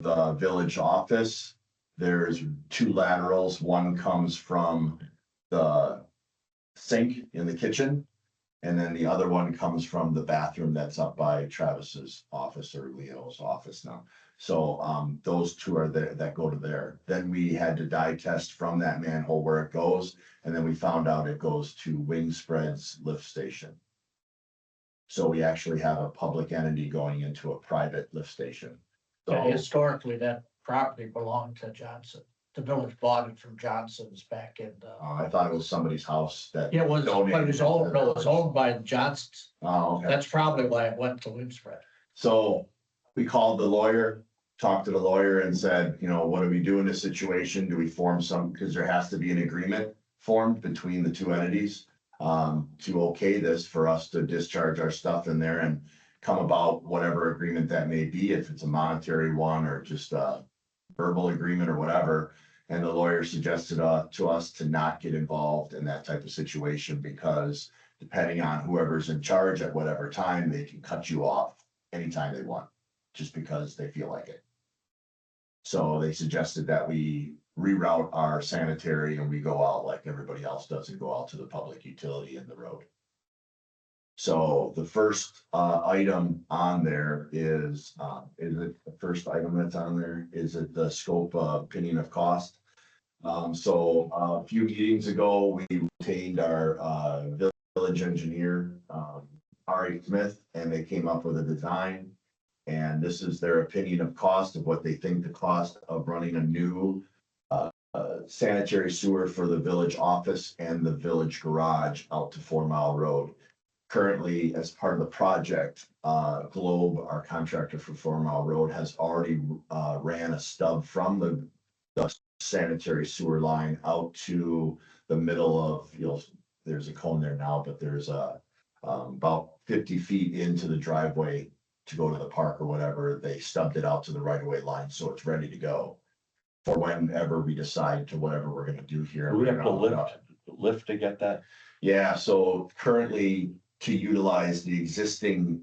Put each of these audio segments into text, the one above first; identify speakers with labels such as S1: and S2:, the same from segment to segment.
S1: the village office, there's two laterals. One comes from the sink in the kitchen, and then the other one comes from the bathroom that's up by Travis's office or Leo's office now. So those two are there that go to there. Then we had to dye test from that manhole where it goes, and then we found out it goes to Wing Spread's lift station. So we actually have a public entity going into a private lift station. So
S2: Historically, that property belonged to Johnson. The village bought it from Johnson's back in.
S1: I thought it was somebody's house that.
S2: It was, but it was owned, no, it was owned by the Johnsons.
S1: Oh, okay.
S2: That's probably why it went to Windspread.
S1: So we called the lawyer, talked to the lawyer and said, you know, what do we do in this situation? Do we form some, because there has to be an agreement formed between the two entities to okay this for us to discharge our stuff in there and come about whatever agreement that may be, if it's a monetary one or just a verbal agreement or whatever. And the lawyer suggested to us to not get involved in that type of situation because depending on whoever's in charge at whatever time, they can cut you off anytime they want, just because they feel like it. So they suggested that we reroute our sanitary and we go out like everybody else does and go out to the public utility in the road. So the first item on there is it the first item that's on there? Is it the scope opinion of cost? So a few meetings ago, we retained our village engineer, Ari Smith, and they came up with a design. And this is their opinion of cost of what they think the cost of running a new sanitary sewer for the village office and the village garage out to 4 Mile Road. Currently, as part of the project, Globe, our contractor for 4 Mile Road, has already ran a stub from the sanitary sewer line out to the middle of, there's a cone there now, but there's about 50 feet into the driveway to go to the park or whatever. They stubbed it out to the right of way line, so it's ready to go for whenever we decide to whatever we're gonna do here.
S3: Do we have to lift to get that?
S1: Yeah, so currently to utilize the existing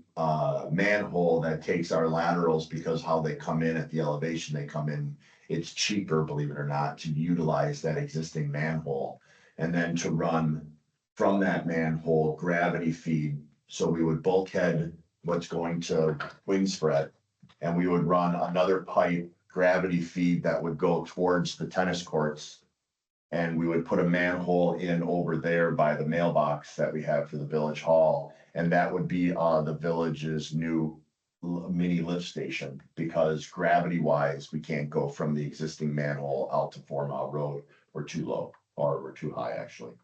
S1: manhole that takes our laterals, because how they come in at the elevation they come in, it's cheaper, believe it or not, to utilize that existing manhole. And then to run from that manhole gravity feed. So we would bulkhead what's going to Wing Spread, and we would run another pipe gravity feed that would go towards the tennis courts. And we would put a manhole in over there by the mailbox that we have for the village hall. And that would be the village's new mini lift station, because gravity wise, we can't go from the existing manhole out to 4 Mile Road. We're too low, or we're too high actually.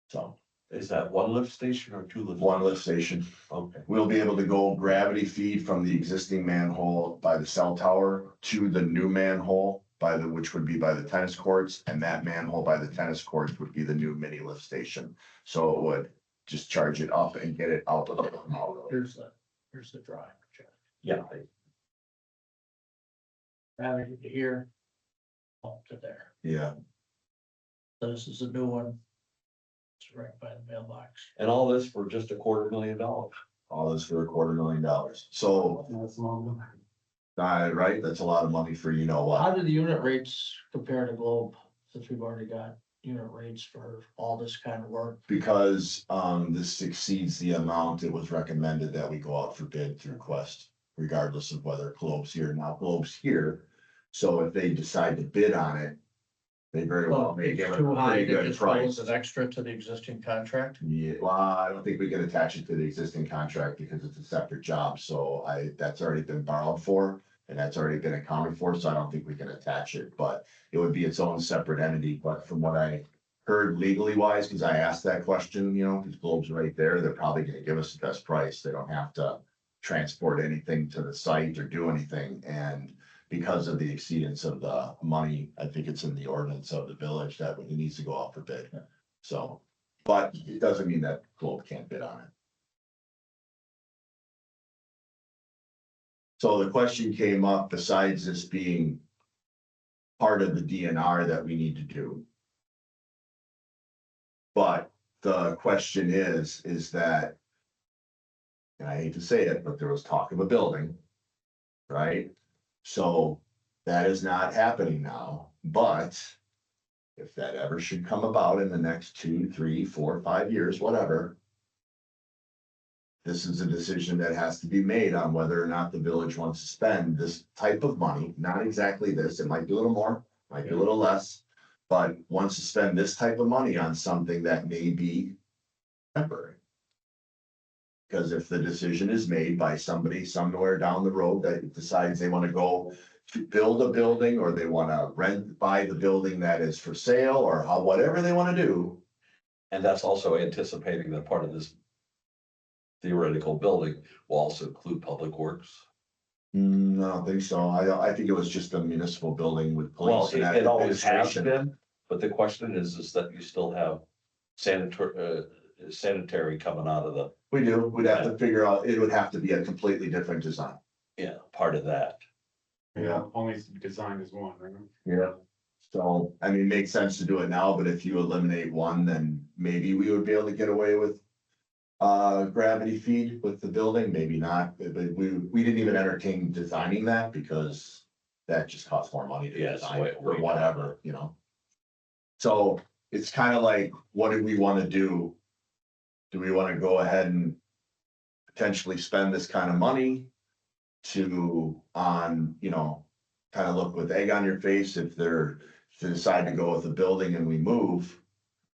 S1: So.
S3: Is that one lift station or two lift?
S1: One lift station.
S3: Okay.
S1: We'll be able to go gravity feed from the existing manhole by the cell tower to the new manhole which would be by the tennis courts, and that manhole by the tennis courts would be the new mini lift station. So it would just charge it up and get it out of the road.
S2: Here's the drawing.
S3: Yeah.
S2: Gravity to here, up to there.
S1: Yeah.
S2: So this is a new one. It's right by the mailbox.
S3: And all this for just $250,000.
S1: All this for $250,000. So, right, that's a lot of money for
S2: How
S1: what.
S2: do the unit rates compare to Globe, since we've already got unit rates for all this kind of work?
S1: Because this exceeds the amount, it was recommended that we go out for bid through Quest, regardless of whether Globe's here. Now Globe's here, so if they decide to bid on it, they very well may
S2: It's
S1: give it
S2: too
S1: a
S2: high
S1: pretty
S2: to
S1: good
S2: just
S1: price.
S2: pose an extra to the existing contract.
S1: Yeah, well, I don't think we can attach it to the existing contract because it's a separate job, so that's already been borrowed for. And that's already been accounted for, so I don't think we can attach it, but it would be its own separate entity. But from what I heard legally wise, because I asked that question, because Globe's right there, they're probably gonna give us the best price. They don't have to transport anything to the site or do anything. And because of the exceedance of the money, I think it's in the ordinance of the village that it needs to go out for bid. So, but it doesn't mean that Globe can't bid on it. So the question came up, besides this being part of the DNR that we need to do. But the question is that, and I hate to say it, but there was talk of a building, right? So That is not happening now, but if that ever should come about in the next 2, 3, 4, 5 years, whatever. This is a decision that has to be made on whether or not the village wants to spend this type of money, not exactly this, it might be a little more, might be a little less. But wants to spend this type of money on something that may be temporary. Because if the decision is made by somebody somewhere down the road that decides they want to go to build a building, or they want to buy the building that is for sale, or how, whatever they want to do.
S3: And that's also anticipating that part of this theoretical building will also include public works.
S1: I don't think so. I think it was just a municipal building with
S3: Well,
S1: police and
S3: it always has
S1: administration.
S3: been, but the question is that you still have sanitary coming out of the,
S1: We do, we'd have to figure out, it would have to be a completely different design.
S3: yeah, part of that.
S1: Yeah.
S4: Only designed as one, right?
S1: Yeah. So, I mean, it makes sense to do it now, but if you eliminate one, then maybe we would be able to get away with gravity feed with the building, maybe not, but we didn't even entertain designing that because that just costs more money to
S3: Yes,
S1: design
S3: way-
S1: or
S3: way
S1: whatever, you know? So it's kind of like, what do we want to do? Do we want to go ahead and potentially spend this kind of money to, kind of look with egg on your face if they decide to go with a building and we move,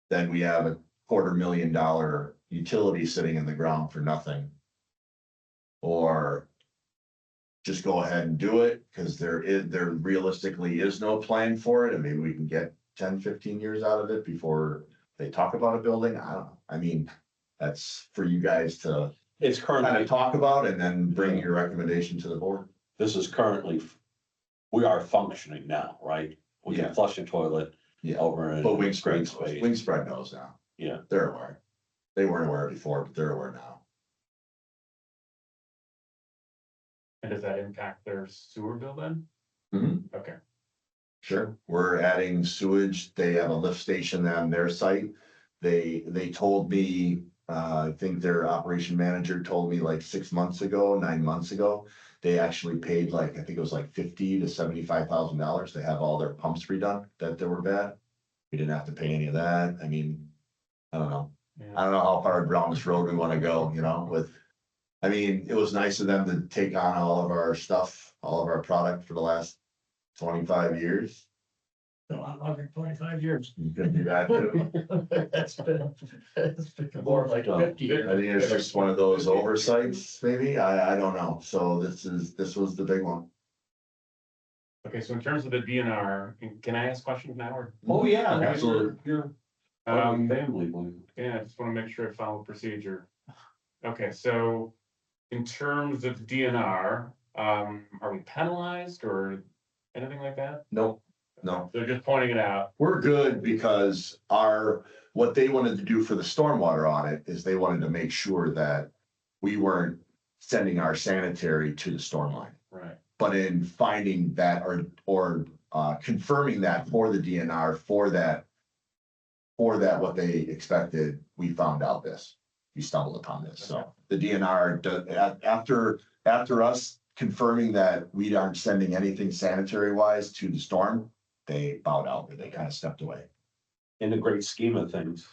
S1: then we have $250,000 utility sitting in the ground for nothing. Or just go ahead and do it, because there realistically is no plan for it, and maybe we can get 10, 15 years out of it before they talk about a building. I don't know. I mean, that's for you guys to
S3: It's
S1: kind
S3: currently,
S1: of talk about and then bring your recommendation to the board.
S3: this is currently, we are functioning now, right? We
S1: Yeah.
S3: can flush a toilet
S1: Yeah,
S3: over in
S1: but
S3: a green
S1: Wingspread,
S3: space.
S1: Wingspread knows now.
S3: Yeah,
S1: They're aware. They weren't aware before, but they're aware now.
S4: And does that impact their sewer bill then?
S1: Mhm.
S4: Okay.
S1: Sure, we're adding sewage. They have a lift station on their site. They told me, I think their operation manager told me like 6 months ago, 9 months ago, they actually paid like, I think it was like $50,000 to $75,000 to have all their pumps redone that they were bad. We didn't have to pay any of that. I mean, I don't know. I don't know how far down this road we want to go, I mean, it was nice of them to take on all of our stuff, all of our product for the last 25 years.
S2: A lot longer than 25 years.
S1: You could do that too.
S2: It's been more like 50 years.
S1: I think it's just one of those oversights, maybe. I don't know. So this was the big one.
S4: Okay, so in terms of the DNR, can I ask questions now or?
S3: oh, yeah.
S1: Absolutely.
S3: You're family.
S4: Yeah, I just want to make sure I follow procedure. Okay, so in terms of DNR, are we penalized or anything like that?
S1: Nope, no.
S4: They're just pointing it out.
S1: We're good because what they wanted to do for the stormwater audit is they wanted to make sure that we weren't sending our sanitary to the storm line.
S4: Right.
S1: But in finding that or confirming that for the DNR for that, what they expected, we found out this. We stumbled upon this. So the DNR, after us confirming that we aren't sending anything sanitary wise to the storm, they bowed out, they kind of stepped away.
S3: In the great scheme of things,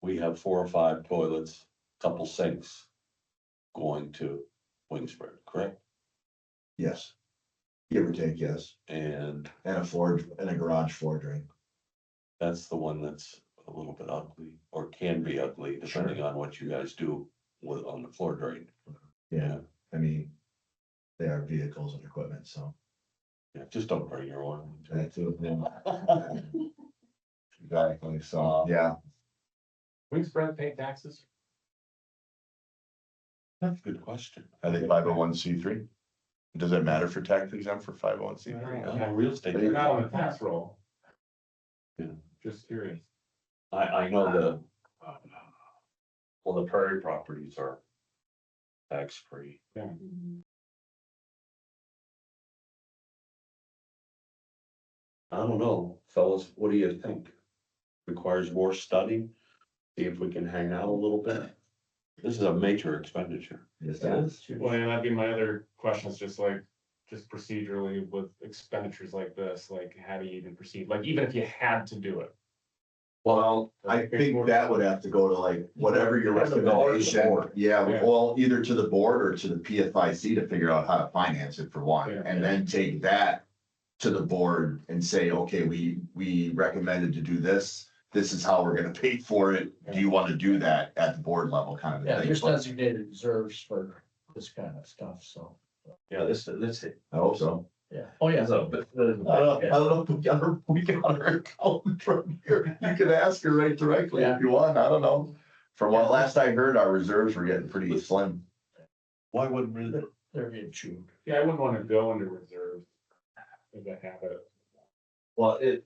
S3: we have 4 or 5 toilets, couple sinks going to Wingspread, correct?
S1: Yes. Give or take, yes.
S3: And
S1: And a garage floor drain.
S3: that's the one that's a little bit ugly, or can be ugly, depending on what you guys do on the floor drain.
S1: Yeah, I mean, they are vehicles and equipment, so.
S3: Yeah, just don't bring your own.
S1: That too, yeah. Exactly, so, yeah.
S4: Wingspread pay taxes?
S3: That's a good question.
S1: I think 501c3. Does it matter for tax exempt for 501c3?
S3: Yeah, real estate.
S4: They're not on the tax roll.
S3: Yeah.
S4: Just curious.
S3: I know the prairie properties are tax free.
S4: Yeah.
S3: I don't know, fellas, what do you think? Requires more study, see if we can hang out a little bit. This is a major expenditure.
S1: Yes, it is.
S4: Well, and that'd be my other question is just like, just procedurally with expenditures like this, like how do you even proceed? Like even if you had to do it.
S1: Well, I think that would have to go to like whatever your
S3: Has to go to the
S1: recommendation,
S3: board.
S1: yeah,
S4: Yeah.
S1: well, either to the board or to the PFIC to figure out how to finance it for one,
S4: Yeah.
S1: and then take that to the board and say, okay, we recommended to do this. This is how we're gonna pay for it. Do you want to do that at the board level kind of a
S2: Yeah,
S1: thing?
S2: there's
S1: But
S2: designated reserves for this kind of stuff, so,
S3: Yeah, this,
S1: I hope so.
S2: yeah. Oh, yeah.
S3: so, but,
S1: I don't know if we got her account from here. You can ask her right directly if you want. I don't know. From what last I heard, our reserves were getting pretty slim.
S3: why wouldn't we?
S2: They're being chewed.
S4: Yeah, I wouldn't want to go into reserves as a habit.
S3: Well, it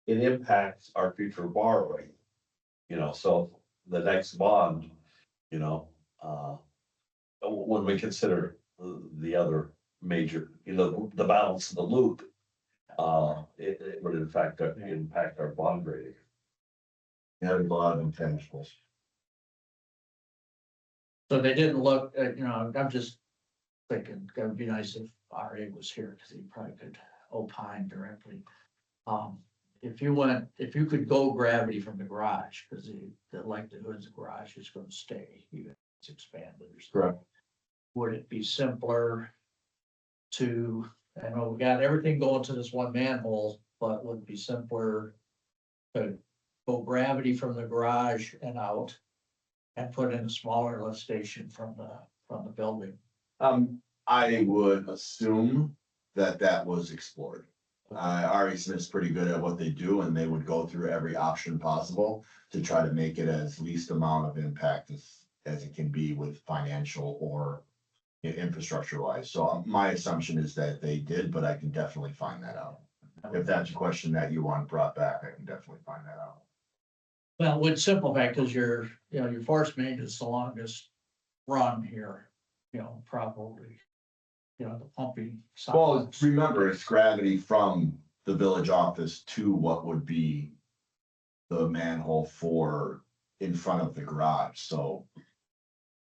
S3: impacts our future borrowing. You know, so the next bond, you know, when we consider the other major, you know, the balance of the loop, it would in fact impact our bond rating.
S1: Yeah, a lot of intangibles.
S2: So they didn't look, you know, I'm just thinking, it would be nice if RA was here, because he probably could opine directly. If you could go gravity from the garage, because the likelihood is the garage is gonna stay, even if it's expanded or something.
S1: Correct.
S2: Would it be simpler to, I know we got everything going to this one manhole, but would it be simpler to go gravity from the garage and out and put in a smaller lift station from the building?
S1: I would assume that that was explored. Ari Smith's pretty good at what they do, and they would go through every option possible to try to make it as least amount of impact as it can be with financial or infrastructure wise. So my assumption is that they did, but I can definitely find that out. If that's a question that you want brought back, I can definitely find that out.
S2: Well, it would simplify, because your force main is the longest run here, probably, the pumping.
S1: Well,
S2: side.
S1: remember, it's gravity from the village office to what would be the manhole for in front of the garage, so.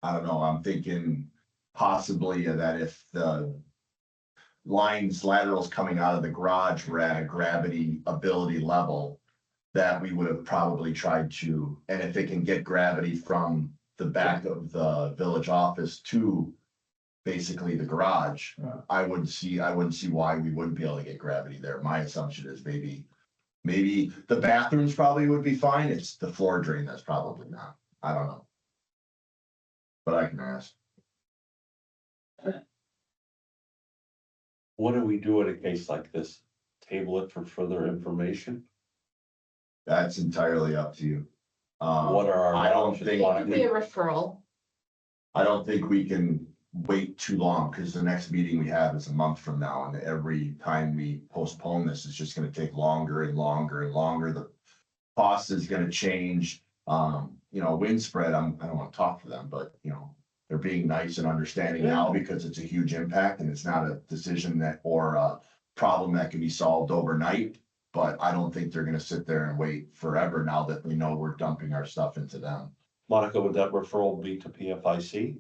S1: I don't know, I'm thinking possibly that if the laterals coming out of the garage were at a gravity ability level, that we would have probably tried to, and if it can get gravity from the back of the village office to basically the garage,
S2: Yeah.
S1: I wouldn't see why we wouldn't be able to get gravity there. My assumption is maybe the bathrooms probably would be fine. It's the floor drain that's probably not. I don't know. But I can ask.
S3: What do we do in a case like this? Table it for further information?
S1: That's entirely up to you.
S3: What are our
S1: I don't
S3: options?
S1: think,
S5: It could be a referral.
S1: I don't think we can wait too long, because the next meeting we have is a month from now, and every time we postpone this, it's just gonna take longer and longer and longer. The cost is gonna change. Wind spread, I don't wanna talk for them, but they're being nice and understanding now because it's a huge impact and it's not a decision or a problem that can be solved overnight. But I don't think they're gonna sit there and wait forever now that we know we're dumping our stuff into them.
S3: Monica, would that referral be to PFIC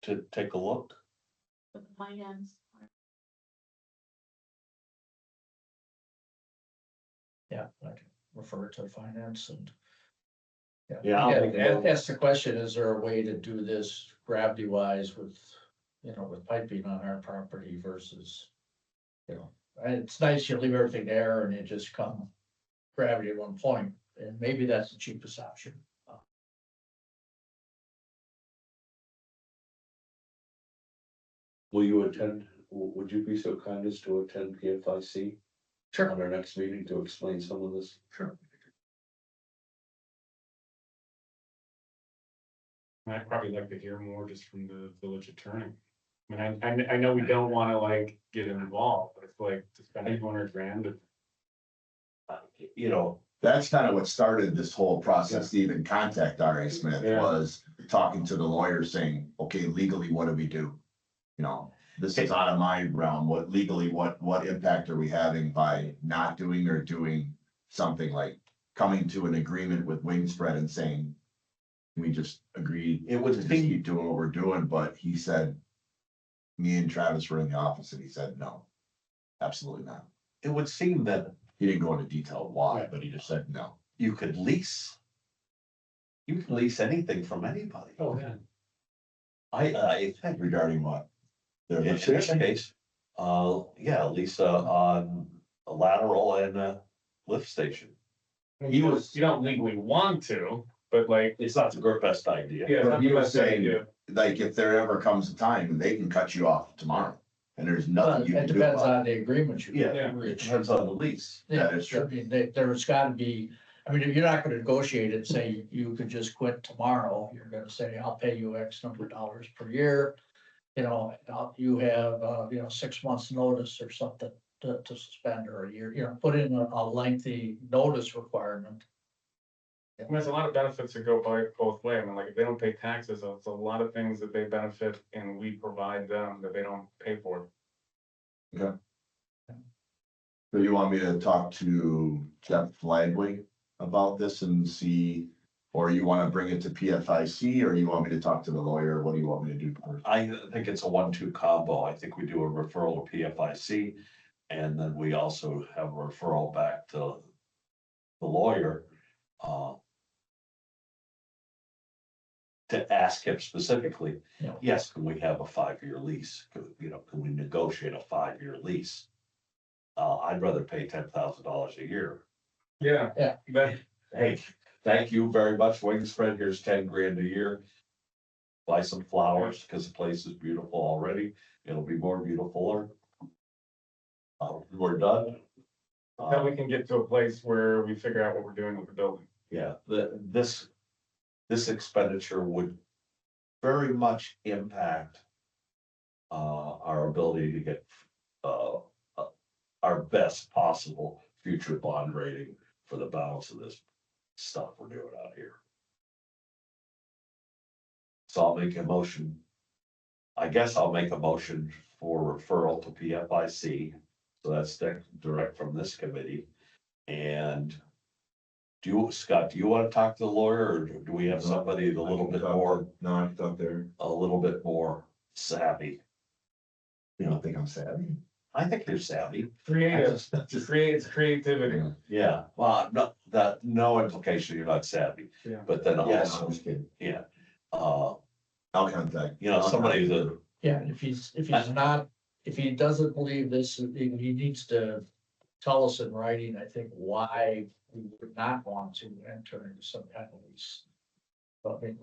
S3: to take a look?
S5: With the finance.
S2: Yeah, I can refer to finance and.
S3: Yeah, I'll think about it.
S2: Ask the question, is there a way to do this gravity wise with piping on our property versus, it's nice you leave everything there and you just come gravity at one point, and maybe that's the cheapest option.
S3: Will you attend, would you be so kind as to attend PFIC
S2: Sure.
S3: on our next meeting to explain some of this?
S2: Sure.
S4: I'd probably like to hear more just from the village attorney. I mean, I know we don't want to like get involved, but it's like to spend $200,000.
S3: You know,
S1: That's kind of what started this whole process to even contact R.A. Smith,
S3: Yeah.
S1: was talking to the lawyer saying, okay, legally, what do we do? This is out of my realm. What legally, what impact are we having by not doing or doing something like coming to an agreement with Wingspread and saying, we just agreed
S3: it would
S1: to just
S3: seem,
S1: keep doing what we're doing, but he said, me and Travis were in the office and he said, no, absolutely not.
S3: It would seem that
S1: He didn't go into detail why, but he just said no.
S3: you could lease. You can lease anything from anybody.
S4: Oh, yeah.
S3: I think
S1: Regarding what? Their
S3: in
S1: lift
S3: this
S1: station?
S3: case, yeah, Lisa on a lateral and a lift station. He was-
S4: You don't legally want to, but like,
S3: It's not the best idea.
S4: yeah, it's
S1: But
S4: not
S1: he
S4: the
S1: was
S4: best
S1: saying,
S4: idea.
S1: like, if there ever comes a time, they can cut you off tomorrow. And there's nothing
S2: But
S1: you
S2: it
S1: can do
S2: depends
S1: about it.
S2: on the agreement you.
S3: Yeah,
S4: Yeah.
S3: it
S2: reach.
S3: depends on the lease.
S2: Yeah,
S1: That is true.
S2: I mean, there's gotta be, I mean, if you're not gonna negotiate it, say you could just quit tomorrow, you're gonna say, I'll pay you X number of dollars per year. You know, you have, 6 months notice or something to suspend or a year, put in a lengthy notice requirement.
S4: I mean, there's a lot of benefits that go by both way. I mean, like, if they don't pay taxes, there's a lot of things that they benefit and we provide them that they don't pay for.
S1: So you want me to talk to Jeff Fladwig about this and see, or you wanna bring it to PFIC, or you want me to talk to the lawyer? What do you want me to do first?
S3: I think it's a 1-2 combo. I think we do a referral to PFIC. And then we also have a referral back to the lawyer. To ask him specifically,
S2: Yeah.
S3: yes, can we have a 5-year lease? Can we negotiate a 5-year lease? I'd rather pay $10,000 a year.
S4: Yeah.
S2: Yeah.
S4: But
S3: Hey, thank you very much, Wingspread, here's 10 grand a year. Buy some flowers, because the place is beautiful already, it'll be more beautifuler. We're done.
S4: then we can get to a place where we figure out what we're doing with the building.
S3: Yeah, this expenditure would very much impact our ability to get our best possible future bond rating for the balance of this stuff we're doing out here. So I'll make a motion. I guess I'll make a motion for referral to PFIC. So that's direct from this committee. And Scott, do you want to talk to the lawyer, or do we have somebody a little bit more,
S1: No, I thought they're,
S3: a little bit more savvy?
S1: you don't think I'm savvy?
S3: I think you're savvy.
S4: Creative,
S1: Just-
S4: creates creativity.
S3: Yeah, well, no implication you're not savvy,
S4: Yeah.
S3: but then
S1: Yeah, no, I'm
S3: also,
S1: just kidding.
S3: yeah.
S1: I'll contact.
S3: Somebody that,
S2: Yeah, and if he's not, if he doesn't believe this, he needs to tell us in writing, I think, why we would not want to enter into some kind of lease. But I mean,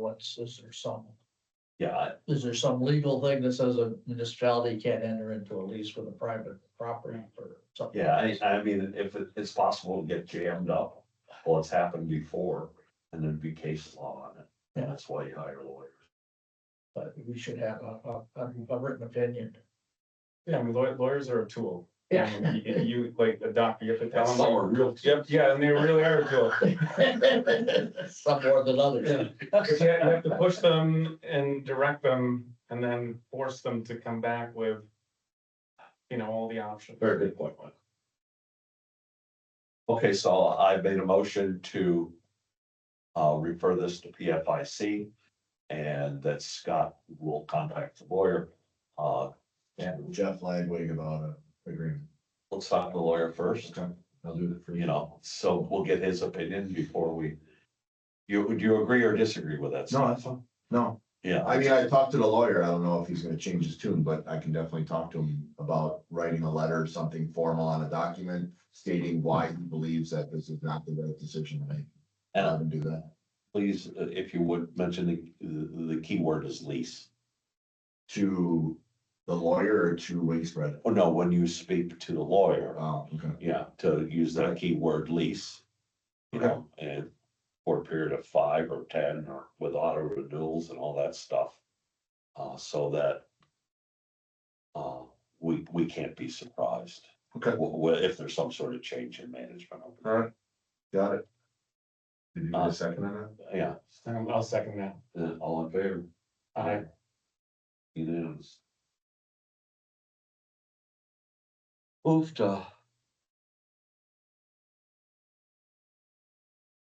S3: yeah,
S2: is there some legal thing that says a municipality can't enter into a lease with a private property or something?
S3: yeah, I mean, if it's possible to get jammed up, well, it's happened before, and there'd be case law on it.
S2: Yeah.
S3: That's why you hire lawyers.
S2: But we should have a written opinion.
S4: Yeah, I mean, lawyers are a tool.
S2: Yeah.
S4: I mean, you like a doctor, you have to tell them.
S3: Some are real.
S4: Yep, yeah, and they really are a tool.
S2: Some more than others.
S4: Yeah. Because you have to push them and direct them and then force them to come back with, all the options.
S3: Very good point, Mike. Okay, so I made a motion to refer this to PFIC, and that Scott will contact the lawyer.
S1: And Jeff Fladwig about a agreement.
S3: Let's talk to the lawyer first,
S1: Okay, I'll do it for you.
S3: so we'll get his opinion before do you agree or disagree with that?
S1: No, that's fine. No,
S3: Yeah,
S1: I mean, I talked to the lawyer. I don't know if he's gonna change his tune, but I can definitely talk to him about writing a letter, something formal on a document stating why he believes that this is not the right decision to make.
S3: And-
S1: Have him do that.
S3: please, if you would mention the key word is lease.
S1: To the lawyer or to Wingspread?
S3: Oh, no, when you speak to the lawyer,
S1: Oh, okay.
S3: yeah, to use that keyword lease. And for a period of 5 or 10 or with auto renewals and all that stuff. So that we can't be surprised.
S1: Okay.
S3: If there's some sort of change in management.
S1: All right. Got it. Did you get a second on that?
S3: Yeah,
S4: I'll second that.
S3: all in favor?
S4: Aye.
S3: Unanimous. Moved to.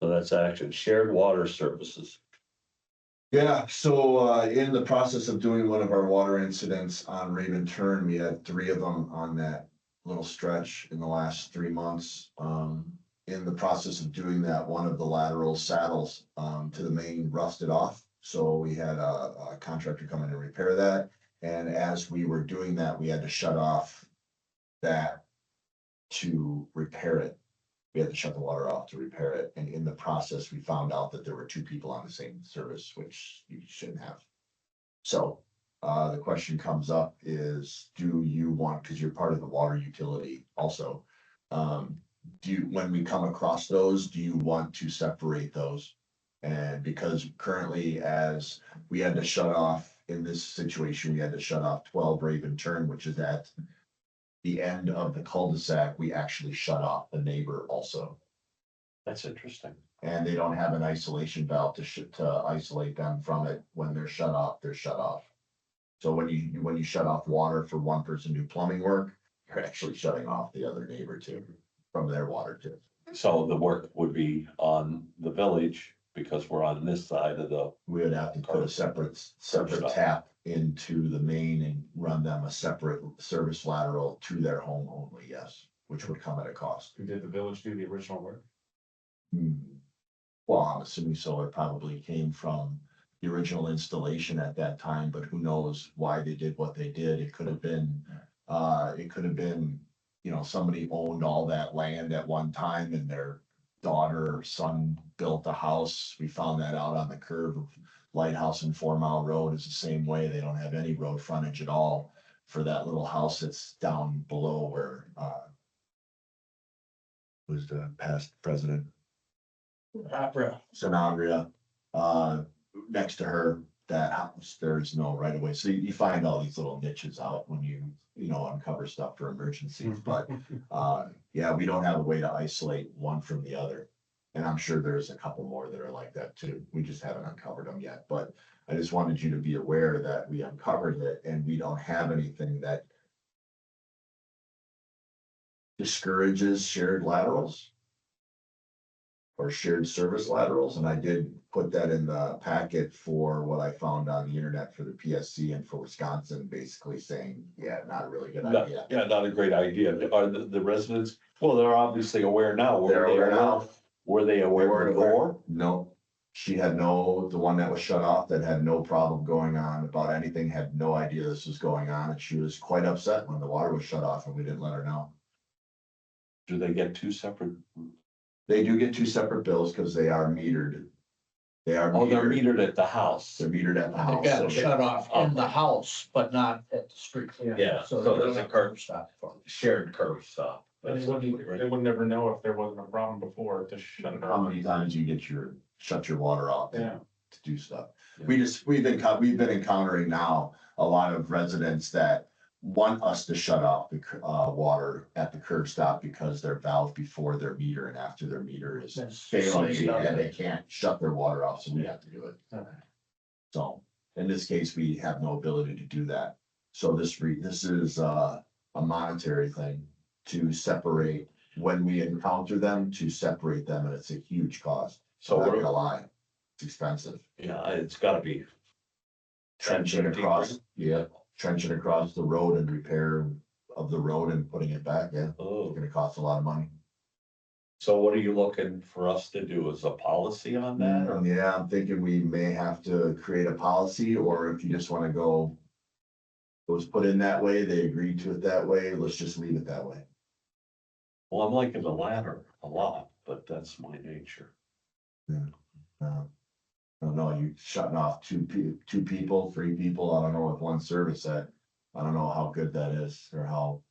S3: So that's action, shared water services.
S1: Yeah, so in the process of doing one of our water incidents on Raven Turn, we had 3 of them on that little stretch in the last 3 months. In the process of doing that, one of the lateral saddles to the main rusted off. So we had a contractor come in and repair that. And as we were doing that, we had to shut off that to repair it. We had to shut the water off to repair it, and in the process, we found out that there were 2 people on the same service, which you shouldn't have. So, the question comes up is, do you want, because you're part of the water utility also, when we come across those, do you want to separate those? And because currently, as we had to shut off, in this situation, we had to shut off 12 Raven Turn, which is at the end of the cul-de-sac, we actually shut off the neighbor also.
S3: That's interesting.
S1: And they don't have an isolation valve to isolate them from it. When they're shut off, they're shut off. So when you shut off water for one person to do plumbing work, you're actually shutting off the other neighbor too, from their water too.
S3: So the work would be on the village because we're on this side of the,
S1: We would have to put a separate tap into the main and run them a separate service lateral to their home only, yes, which would come at a cost.
S4: Who did the village do the original work?
S1: Well, I'm assuming so. It probably came from the original installation at that time, but who knows why they did what they did. It could have been, somebody owned all that land at one time and their daughter or son built a house. We found that out on the curve of Lighthouse and 4 Mile Road is the same way. They don't have any road frontage at all for that little house that's down below where, who's the past president?
S2: Opera.
S1: Sanabria, next to her, that house, there's no right of way. So you find all these little niches out when you uncover stuff for emergencies, but, yeah, we don't have a way to isolate one from the other. And I'm sure there's a couple more that are like that too. We just haven't uncovered them yet, but I just wanted you to be aware that we uncovered it and we don't have anything that discourages shared laterals or shared service laterals, and I did put that in the packet for what I found on the internet for the PSC and for Wisconsin, basically saying, yeah, not a really good idea.
S3: yeah, not a great idea. Are the residents, well, they're obviously aware now.
S1: They're aware now.
S3: Were they
S1: They
S3: aware
S1: weren't aware.
S3: before?
S1: No, she had the one that was shut off that had no problem going on about anything, had no idea this was going on, and she was quite upset when the water was shut off and we didn't let her know.
S3: Do they get 2 separate?
S1: They do get 2 separate bills because they are metered.
S3: Oh, they're metered at the house.
S1: They're metered at the
S2: They
S1: house.
S2: got
S1: so
S2: it shut off in the house, but not at the street.
S3: Yeah,
S2: So
S3: so
S2: they
S3: there's
S2: don't
S3: a
S2: have
S3: curb
S2: stop for it.
S3: Shared curb stop.
S4: They would never know if there wasn't a problem before to shut it
S1: How
S4: off.
S1: many times you shut your water off
S4: Yeah.
S1: to do stuff.
S3: Yeah.
S1: We've been encountering now a lot of residents that want us to shut off the water at the curb stop because their valve before their meter and after their meter is
S2: That's
S1: failing
S2: same
S1: and
S2: stuff.
S1: they can't shut their water off, so we have to do it.
S2: Okay.
S1: So in this case, we have no ability to do that. So this is a monetary thing to separate when we encounter them, to separate them, and it's a huge cost.
S3: So
S1: I'm not
S3: we're,
S1: gonna lie, it's expensive.
S3: yeah, it's gotta be.
S1: Trenching across, yeah, trenching across the road and repair of the road and putting it back, yeah, it's
S3: Oh,
S1: gonna cost a lot of money.
S3: so what are you looking for us to do? Is a policy on that or?
S1: Yeah, I'm thinking we may have to create a policy, or if you just wanna go. It was put in that way, they agreed to it that way, let's just leave it that way.
S3: Well, I'm liking the latter a lot, but that's my nature.
S1: I don't know, you shutting off 3 people, I don't know, with one service that, I don't know how good that is, or how.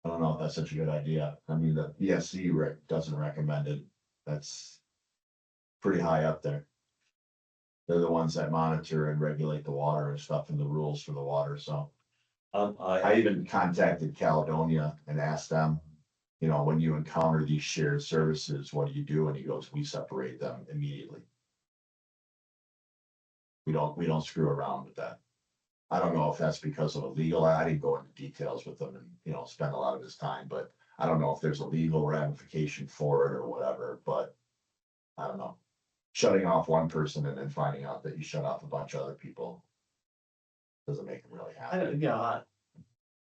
S1: I don't know if that's such a good idea, I mean, the PSC doesn't recommend it, that's. Pretty high up there. They're the ones that monitor and regulate the water and stuff and the rules for the water, so. I even contacted Caledonia and asked them, when you encounter these shared services, what do you do? And he goes, we separate them immediately. We don't screw around with that. I don't know if that's because of a legal, I didn't go into details with them and, spend a lot of his time, but I don't know if there's a legal ramification for it or whatever, but I don't know. shutting off one person and then finding out that you shut off a bunch of other people. Doesn't make them really happy.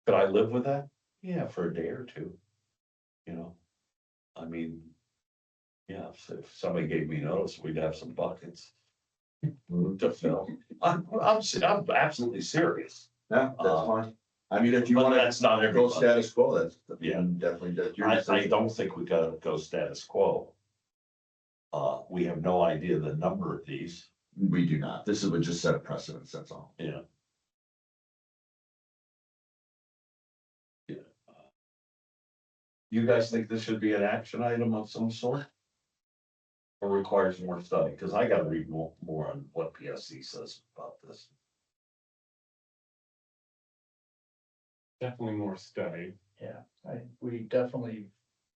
S3: Could I live with that? Yeah, for a day or two. You know, I mean, yeah, if somebody gave me notice, we'd have some buckets to fill. I'm absolutely serious.
S1: Yeah, that's fine. I mean, if you
S3: But
S1: wanna
S3: that's not
S1: go
S3: everybody.
S1: status quo, that's,
S3: Yeah.
S1: definitely, that's your
S3: I
S1: decision.
S3: don't think we gotta go status quo. We have no idea the number of these,
S1: We do not. This would just set a precedence, that's all.
S3: yeah. Yeah. You guys think this should be an action item of some sort? Or requires more study? Cause I gotta read more on what PSC says about this.
S4: Definitely more study.
S2: Yeah, we definitely,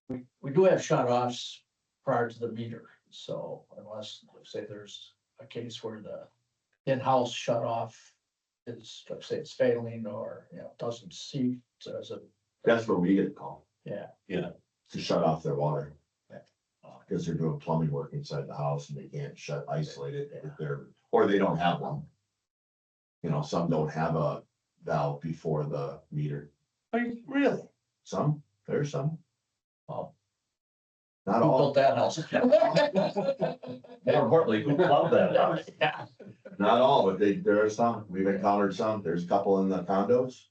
S2: we do have shut offs prior to the meter. So unless, let's say there's a case where the in-house shut off is, let's say it's failing or, doesn't see, so as a,
S1: That's where we get a call.
S2: yeah.
S1: To shut off their water. Because they're doing plumbing work inside the house and they can't isolate it if they're, or they don't have one. You know, some don't have a valve before the meter.
S3: Are you really?
S1: Some, there's some,
S2: Well,
S1: not
S2: who
S1: all,
S2: built that house?
S3: More importantly, who loved that house?
S2: Yeah.
S1: not all, but there are some. We've encountered some. There's a couple in the condos.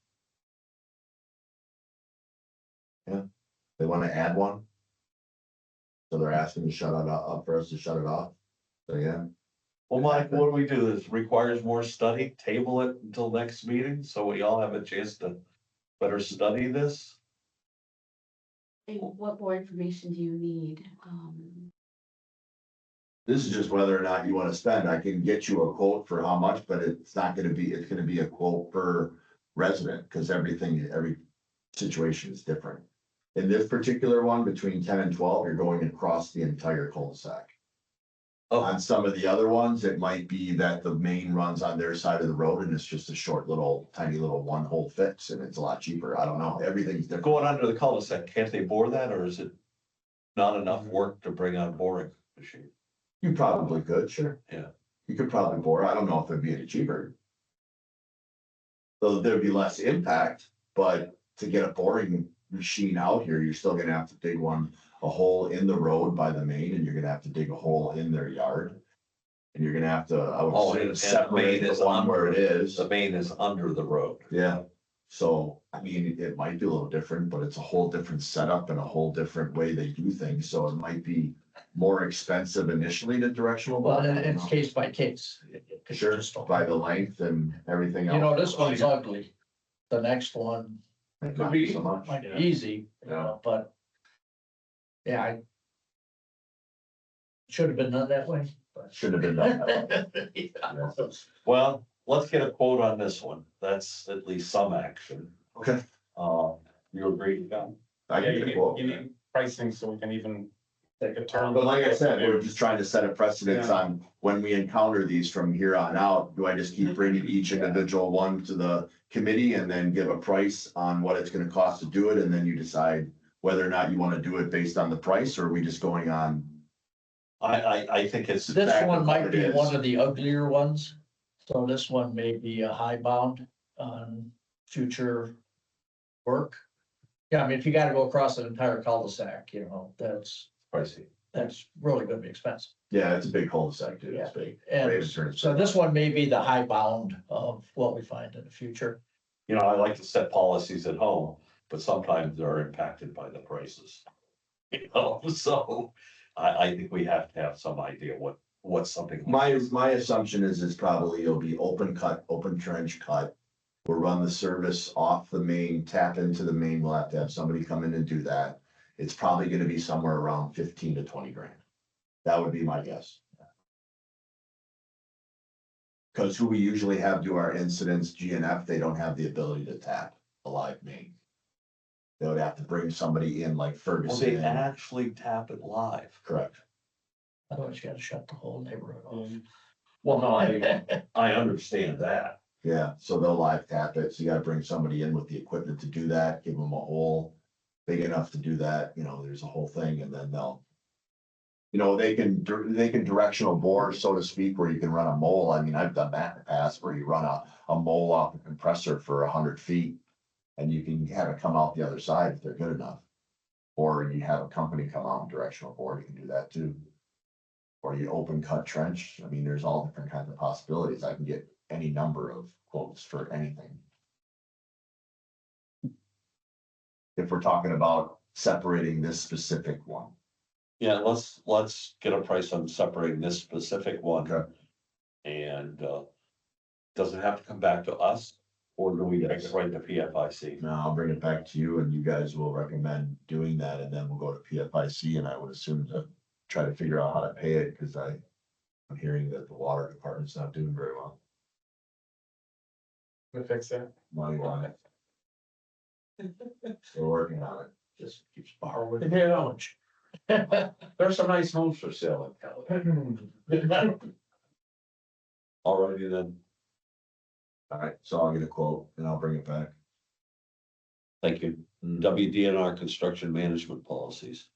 S1: Yeah, they want to add one. So they're asking to shut it up for us to shut it off. So, yeah.
S3: Well, Mike, what do we do? This requires more study, table it until next meeting, so we all have a chance to better study this?
S5: And what more information do you need?
S1: This is just whether or not you wanna spend. I can get you a quote for how much, but it's not gonna be, it's gonna be a quote per resident, cause every situation is different. In this particular one, between 10 and 12, you're going across the entire cul-de-sac.
S3: Oh,
S1: On some of the other ones, it might be that the main runs on their side of the road and it's just a short little, tiny little one hole fix and it's a lot cheaper. I don't know. Everything's different.
S3: going under the cul-de-sac, can't they bore that, or is it not enough work to bring on boring machine?
S1: You probably could, sure.
S3: Yeah.
S1: You could probably bore. I don't know if it'd be any cheaper. So there'd be less impact, but to get a boring machine out here, you're still gonna have to dig a hole in the road by the main, and you're gonna have to dig a hole in their yard. And you're gonna have to, I
S3: Oh,
S1: would
S3: and
S1: say,
S3: the
S1: separate
S3: main
S1: the
S3: is
S1: one where it is.
S3: The main is under the road.
S1: Yeah, so, I mean, it might be a little different, but it's a whole different setup and a whole different way they do things, so it might be more expensive initially to directional.
S2: Well,
S1: bore. I
S2: and
S1: don't
S2: it's
S1: know.
S2: case by case. You
S1: Sure,
S2: just don't-
S1: by the length and everything else.
S2: You know, this one's ugly. The next one
S1: Not so much.
S2: might
S3: Yeah.
S2: be easy, but. Yeah, I. Should have been done that way, but.
S1: Should have been done that way.
S2: Yeah.
S3: Well, let's get a quote on this one, that's at least some action.
S1: Okay,
S3: You agree, John?
S1: I
S4: Yeah,
S1: can
S4: you
S1: get a
S4: need,
S1: quote.
S4: you need pricing so we can even take a turn.
S1: But like I said, we're just trying to set a precedence
S4: Yeah.
S1: on when we encounter these from here on out. Do I just keep bringing each individual one to the committee and then give a price on what it's gonna cost to do it? And then you decide whether or not you wanna do it based on the price, or are we just going on?
S3: I think it's,
S2: This
S1: Exactly
S2: one
S1: what
S2: might
S1: it
S2: be
S1: is.
S2: one of the uglier ones, so this one may be a high bound on future work. Yeah, I mean, if you gotta go across an entire cul-de-sac,
S3: pricey.
S2: that's really gonna be expensive.
S1: Yeah, it's a big cul-de-sac too, it's big.
S2: And
S1: Raven turns
S2: so
S1: big.
S2: this one may be the high bound of what we find in the future.
S3: You know, I like to set policies at home, but sometimes they're impacted by the prices. You know, so I think we have to have some idea what something.
S1: My assumption is it's probably, it'll be open cut, open trench cut. We'll run the service off the main, tap into the main, we'll have to have somebody come in and do that. It's probably gonna be somewhere around 15 to 20 grand. That would be my guess. Cause who we usually have do our incidents, GNF, they don't have the ability to tap a live main. They would have to bring somebody in like
S3: Well, they
S1: Ferguson.
S3: actually tap it live.
S1: Correct.
S2: Otherwise, you gotta shut the whole neighborhood off.
S3: Well, no, I understand that.
S1: Yeah, so they'll live tap it, so you gotta bring somebody in with the equipment to do that, give them a hole big enough to do that, there's a whole thing, and then they'll they can directional bore, so to speak, where you can run a mole. I mean, I've done that in the past where you run a mole off a compressor for 100 feet. And you can have it come out the other side if they're good enough. Or you have a company come out and directional bore, you can do that too. Or you open cut trench. I mean, there's all different kinds of possibilities. I can get any number of quotes for anything. If we're talking about separating this specific one.
S3: Yeah, let's get a price on separating this specific one.
S1: Okay.
S3: And, does it have to come back to us, or do we take
S1: Yes.
S3: it right to PFIC?
S1: Now I'll bring it back to you and you guys will recommend doing that and then we'll go to PFIC and I would assume to try to figure out how to pay it because I'm hearing that the water department's not doing very well.
S4: We fix that.
S1: Money on it. We're working on it.
S2: Just keeps borrowing.
S3: Yeah. There's some nice homes for sale in California. Alrighty then,
S1: All right, so I'll get a quote and I'll bring it back.
S3: thank you. WDNR construction management policies.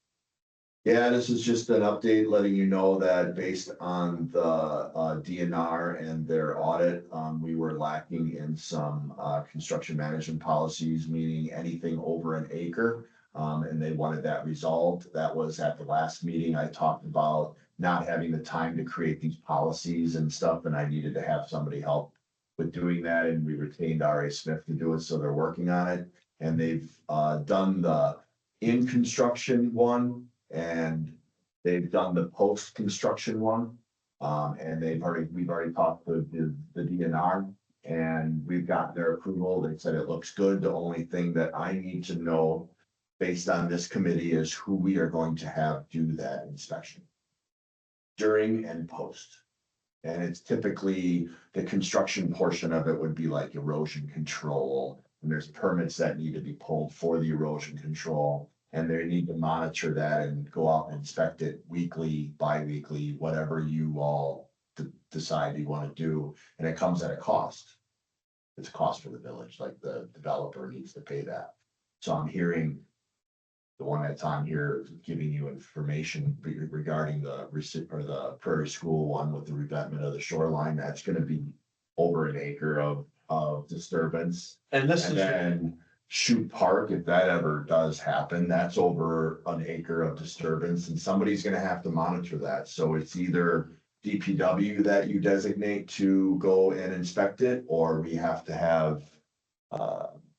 S1: Yeah, this is just an update letting you know that based on the DNR and their audit, we were lacking in some construction management policies, meaning anything over an acre. And they wanted that resolved. That was at the last meeting. I talked about not having the time to create these policies and stuff, and I needed to have somebody help with doing that, and we retained R.A. Smith to do it, so they're working on it. And they've done the in construction one, and they've done the post construction one. And we've already talked to the DNR, and we've got their approval. They said it looks good. The only thing that I need to know based on this committee is who we are going to have do that inspection during and post. And it's typically the construction portion of it would be like erosion control. And there's permits that need to be pulled for the erosion control. And they need to monitor that and go out and inspect it weekly, bi-weekly, whatever you all decide you want to do. And it comes at a cost. It's a cost for the village, like the developer needs to pay that. So I'm hearing the one that's on here giving you information regarding the Prairie School one with the revetment of the shoreline. That's gonna be over an acre of disturbance.
S3: And this
S1: And
S3: is,
S1: then Shoot Park, if that ever does happen, that's over an acre of disturbance and somebody's gonna have to monitor that. So it's either DPW that you designate to go and inspect it, or we have to have,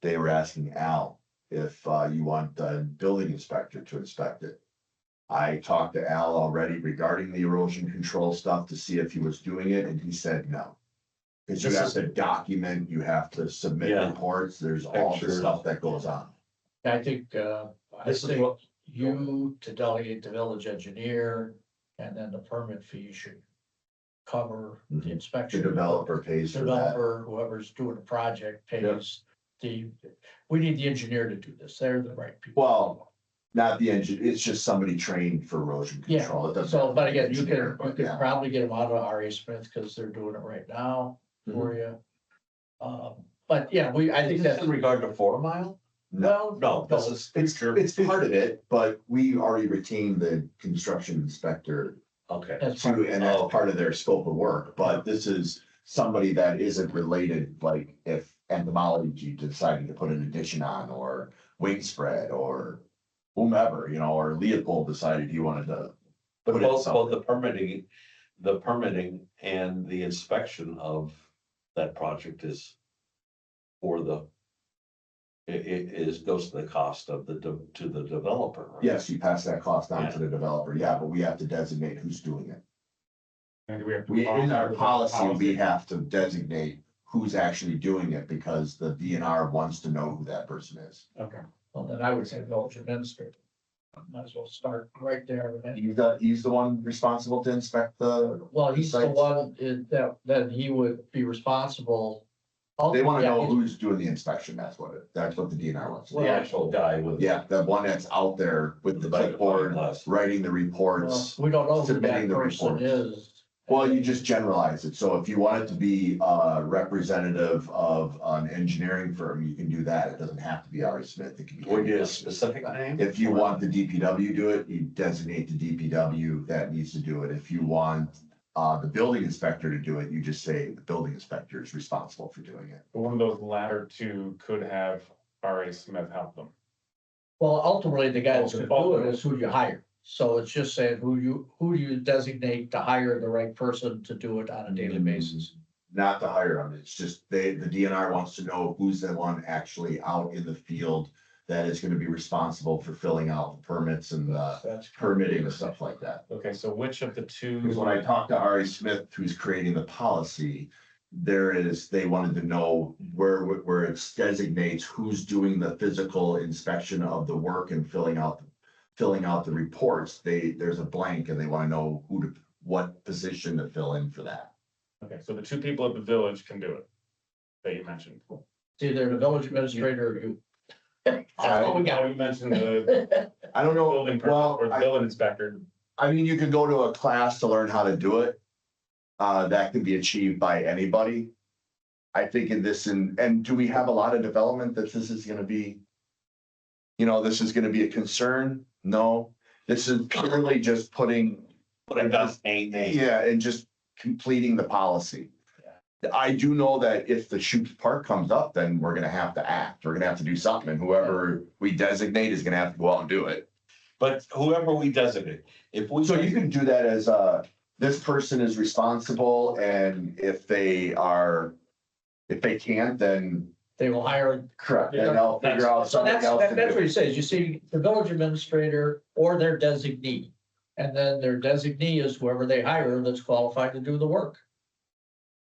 S1: they were asking Al if you want the building inspector to inspect it. I talked to Al already regarding the erosion control stuff to see if he was doing it, and he said no. Cause you
S3: This
S1: have
S3: is-
S1: to document, you have to submit
S3: Yeah.
S1: reports, there's all the
S3: Pictures.
S1: stuff that goes on.
S2: I think,
S3: this is
S2: think
S3: what,
S2: you to delegate the village engineer, and then the permit fee should cover the
S1: The
S2: inspection.
S1: developer pays for that.
S2: Developer, whoever's doing the project pays we need the engineer to do this. They're the right people.
S1: Well, not the engine, it's just somebody trained for erosion
S2: Yeah,
S1: control. It doesn't
S2: so,
S1: have to
S2: but
S1: be
S2: again,
S1: an
S2: you
S1: engineer,
S2: can
S1: but yeah.
S2: probably get them out of R.A. Smith because they're doing it right now for you. But yeah, I
S3: is
S2: think
S3: this
S2: that's,
S3: in regard to 4 Mile?
S1: No,
S3: No, this is future.
S1: it's part of it, but we already retained the construction inspector
S3: Okay,
S2: that's part of
S1: to,
S2: it.
S1: and that's part of their scope of work, but this is somebody that isn't related, like if entomology decided to put an addition on, or wing spread, or whomever, or Leopold decided he wanted to.
S3: but
S1: put in
S3: both
S1: something.
S3: the permitting and the inspection of that project is for the, goes to the cost of to the developer, right?
S1: Yes, you pass that cost on to the developer, yeah, but we have to designate who's doing it.
S4: And do we have to?
S1: We, in our
S4: follow the
S1: policy, we have to designate who's actually doing it, because the DNR wants to know who that person is.
S4: Okay,
S2: Well, then I would say village administrator. Might as well start right there. And-
S1: He's the one responsible to inspect the,
S2: Well, he's the
S1: Sites.
S2: one that he would be responsible.
S1: they wanna
S2: Yeah,
S1: know
S2: he's-
S1: who's doing the inspection, that's what the DNR wants.
S3: The actual guy with.
S1: Yeah, the one that's out there with the
S3: magnifying
S1: clipboard,
S3: glass.
S1: writing the
S2: Well,
S1: reports.
S2: we don't know who
S1: submitting
S2: that
S1: the
S2: person
S1: reports.
S2: is
S1: Well, you just generalize it. So if you want it to be representative of an engineering firm, you can do that. It doesn't have to be R.A. Smith. It can be.
S3: We get a specific name?
S1: If you want the DPW to do it, you designate the DPW that needs to do it. If you want the building inspector to do it, you just say the building inspector is responsible for doing it.
S4: But one of those latter two could have R.A. Smith help them.
S2: Well, ultimately, the guy that's gonna do it is who you hire. So it's just saying who do you designate to hire the right person to do it on a daily basis.
S1: Not to hire them. It's just the DNR wants to know who's the one actually out in the field that is gonna be responsible for filling out the permits and
S2: That's
S1: permitting and stuff like that.
S4: Okay, so which of the two?
S1: Because when I talked to R.A. Smith, who's creating the policy, they wanted to know where it designates who's doing the physical inspection of the work and filling out the reports. There's a blank and they want to know what position to fill in for that.
S4: Okay, so the two people at the village can do it, that you mentioned.
S2: It's either the village administrator or you. That's what we
S4: Now,
S2: got.
S4: you mentioned the
S1: I don't know,
S4: building person
S1: well,
S4: or the building inspector.
S1: I mean, you can go to a class to learn how to do it. That can be achieved by anybody. I think in this, and do we have a lot of development that this is gonna be? This is gonna be a concern? No, this is purely just putting,
S3: But it does a name.
S1: yeah, and just completing the policy. I do know that if the Shoops Park comes up, then we're gonna have to act. We're gonna have to do something, and whoever we designate is gonna have to go out and do it.
S3: But whoever we designate, if we.
S1: So you can do that as this person is responsible, and if they can't, then
S2: They will hire.
S1: correct, then they'll figure out
S2: So
S1: something
S2: that's,
S1: else to
S2: that's what
S1: do.
S2: he says. You see, the village administrator or their designee. And then their designee is whoever they hire that's qualified to do the work.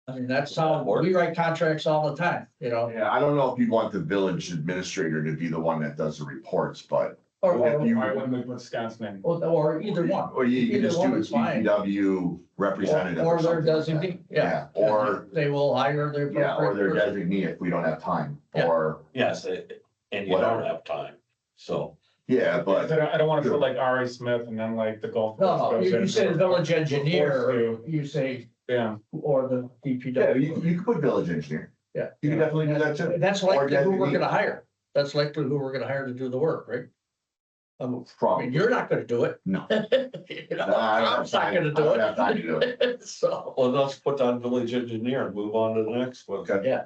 S2: I mean, that's how we write contracts all the time,
S1: Yeah, I don't know if you'd want the village administrator to be the one that does the reports, but,
S2: Or,
S1: If you-
S4: Why wouldn't we put Scott's name?
S2: or either one.
S1: or you can
S2: Either
S1: just
S2: one
S1: do a
S2: is fine.
S1: DPW representative.
S2: Or their
S1: something like that.
S2: designee, yeah.
S1: Or,
S2: They will hire their.
S1: yeah, or their
S2: appropriate person.
S1: designee if we don't have time,
S2: Yeah.
S1: or,
S3: Yes, and you
S1: Whatever.
S3: don't have time, so.
S1: yeah, but.
S4: I don't want to put like R.A. Smith and then like the golf.
S2: No,
S4: course
S2: no,
S4: goes
S2: you
S4: in
S2: say the
S4: for-
S2: village engineer,
S4: to-
S2: you say,
S4: Yeah,
S2: or the
S1: Yeah,
S2: DPW.
S1: you could put village engineer.
S2: Yeah.
S1: You can definitely do that too.
S2: That's likely who we're
S1: designee.
S2: gonna hire. That's likely who we're gonna hire to do the work, right? I mean,
S1: Probably.
S2: you're not gonna do it.
S1: No.
S2: You know,
S1: No, I don't have
S2: Tom's not
S1: time.
S2: gonna
S1: I
S2: do
S1: don't have time to do
S2: it. So,
S3: Well, let's put on village engineer and move on to the next one.
S1: Okay.
S2: yeah,